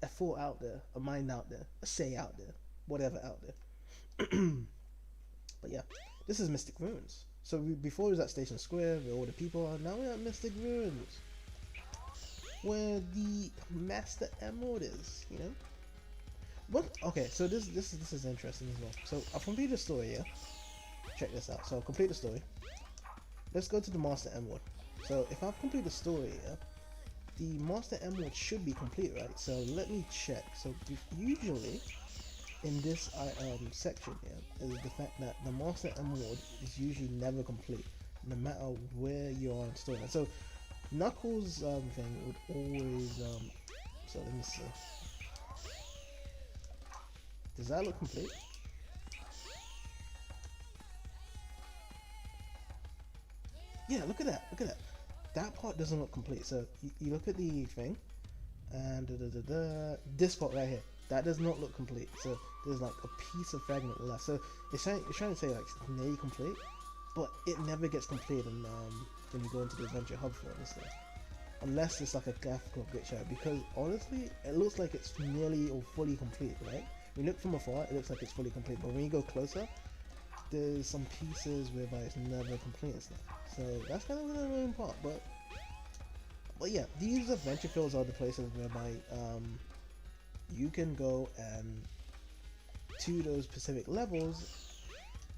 A: a thought out there, a mind out there, a say out there, whatever out there. But yeah, this is Mystic Ruins. So before it was at Station Square where all the people are. Now we're at Mystic Ruins, where the Master Emerald is. But okay, so this is interesting as well. So I'll complete the story here. Check this out. So I'll complete the story. Let's go to the Master Emerald. So if I've completed the story here, the Master Emerald should be complete, right? So let me check. So usually in this section here is the fact that the Master Emerald is usually never complete, no matter where you are in story. So Knuckles' thing would always so let me see. Does that look complete? Yeah, look at that. Look at that. That part doesn't look complete. So you look at the thing, and this part right here, that does not look complete. So there's like a piece of fragment left. So it's trying to say like it's nearly complete, but it never gets completed when you go into the Adventure Hub for this thing. Unless it's like a graphical glitch out, because honestly, it looks like it's nearly or fully complete, right? When you look from afar, it looks like it's fully complete, but when you go closer, there's some pieces whereby it's never complete and stuff. So that's kind of the main part, but yeah, these adventure fields are the places whereby you can go and to those specific levels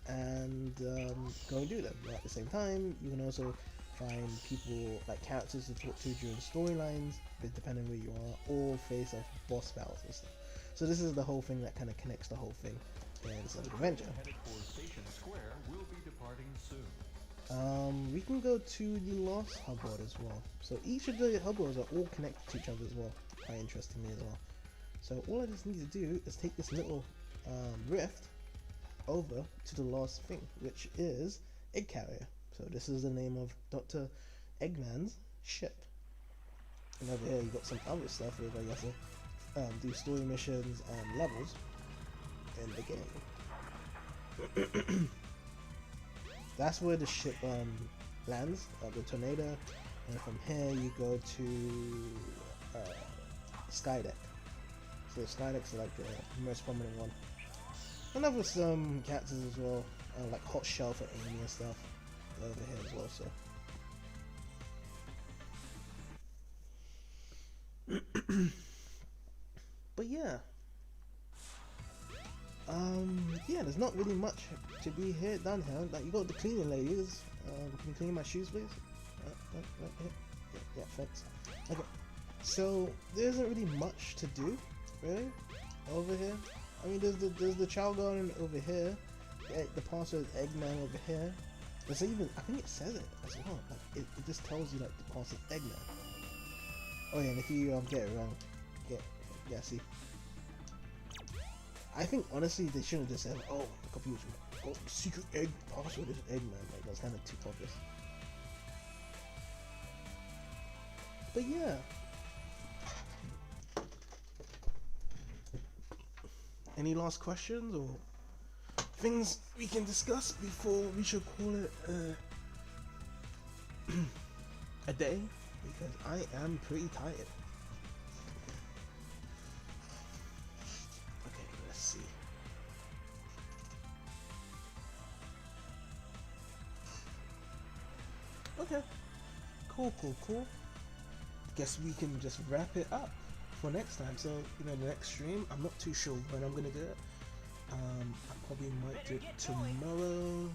A: and go and do them. But at the same time, you can also find people, like characters to talk to during storylines, depending where you are, or face off boss battles and stuff. So this is the whole thing that kind of connects the whole thing in Sonic Adventure.
F: Headed for Station Square, will be departing soon.
A: We can go to the Lost Hub World as well. So each of the hub worlds are all connected to each other as well, quite interestingly as well. So all I just need to do is take this little rift over to the last thing, which is Egg Carrier. So this is the name of Dr. Eggman's ship. And over here you got some other stuff where you have to do story missions and levels in the game. That's where the ship lands, the tornado, and from here you go to Skydeck. So Skydeck's like the most prominent one. And there was some characters as well, like Hot Shell for Amy and stuff over here as well. So but yeah, yeah, there's not really much to be here done here. Like you got the cleaning ladies. Can you clean my shoes, please? Yeah, thanks. Okay, so there isn't really much to do, really, over here. I mean, there's the Chow Garden over here. The password Eggman over here. There's even, I think it says it as well. Like it just tells you like the password Eggman. Oh yeah, and if you get it wrong, yeah, see. I think honestly they shouldn't have just said, oh, confusion. Oh, secret egg password is Eggman. Like that's kind of too obvious. But yeah. Any last questions or things we can discuss before we should call it a day? Because I am pretty tired. Okay, let's see. Okay, cool. Guess we can just wrap it up for next time. So, the next stream, I'm not too sure when I'm gonna do it. I probably might do it tomorrow.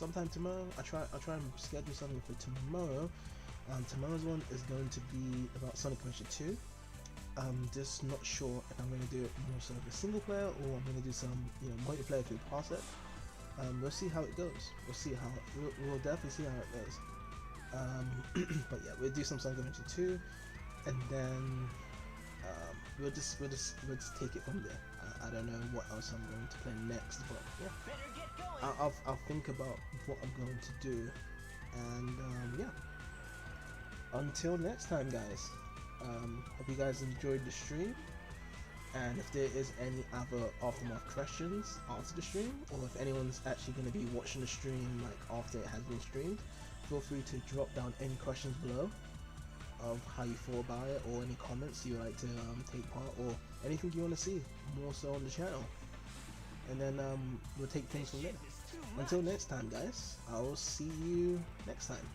A: sometime tomorrow. I'll try and schedule something for tomorrow. Tomorrow's one is going to be about Sonic Adventure 2. I'm just not sure if I'm going to do it more so of a single player, or I'm going to do some multiplayer through Parsec. We'll see how it goes. We'll definitely see how it goes. But yeah, we'll do some Sonic Adventure 2, and then we'll just take it from there. I don't know what else I'm going to play next, but yeah,
C: Better get going.
A: I'll think about what I'm going to do, and yeah. Until next time, guys. Hope you guys enjoyed the stream, and if there is any other Aftermath questions after the stream, or if anyone's actually going to be watching the stream like after it has been streamed, feel free to drop down any questions below of how you feel about it, or any comments you would like to take part, or anything you want to see more so on the channel, and then we'll take things from there. Until next time, guys, I will see you next time.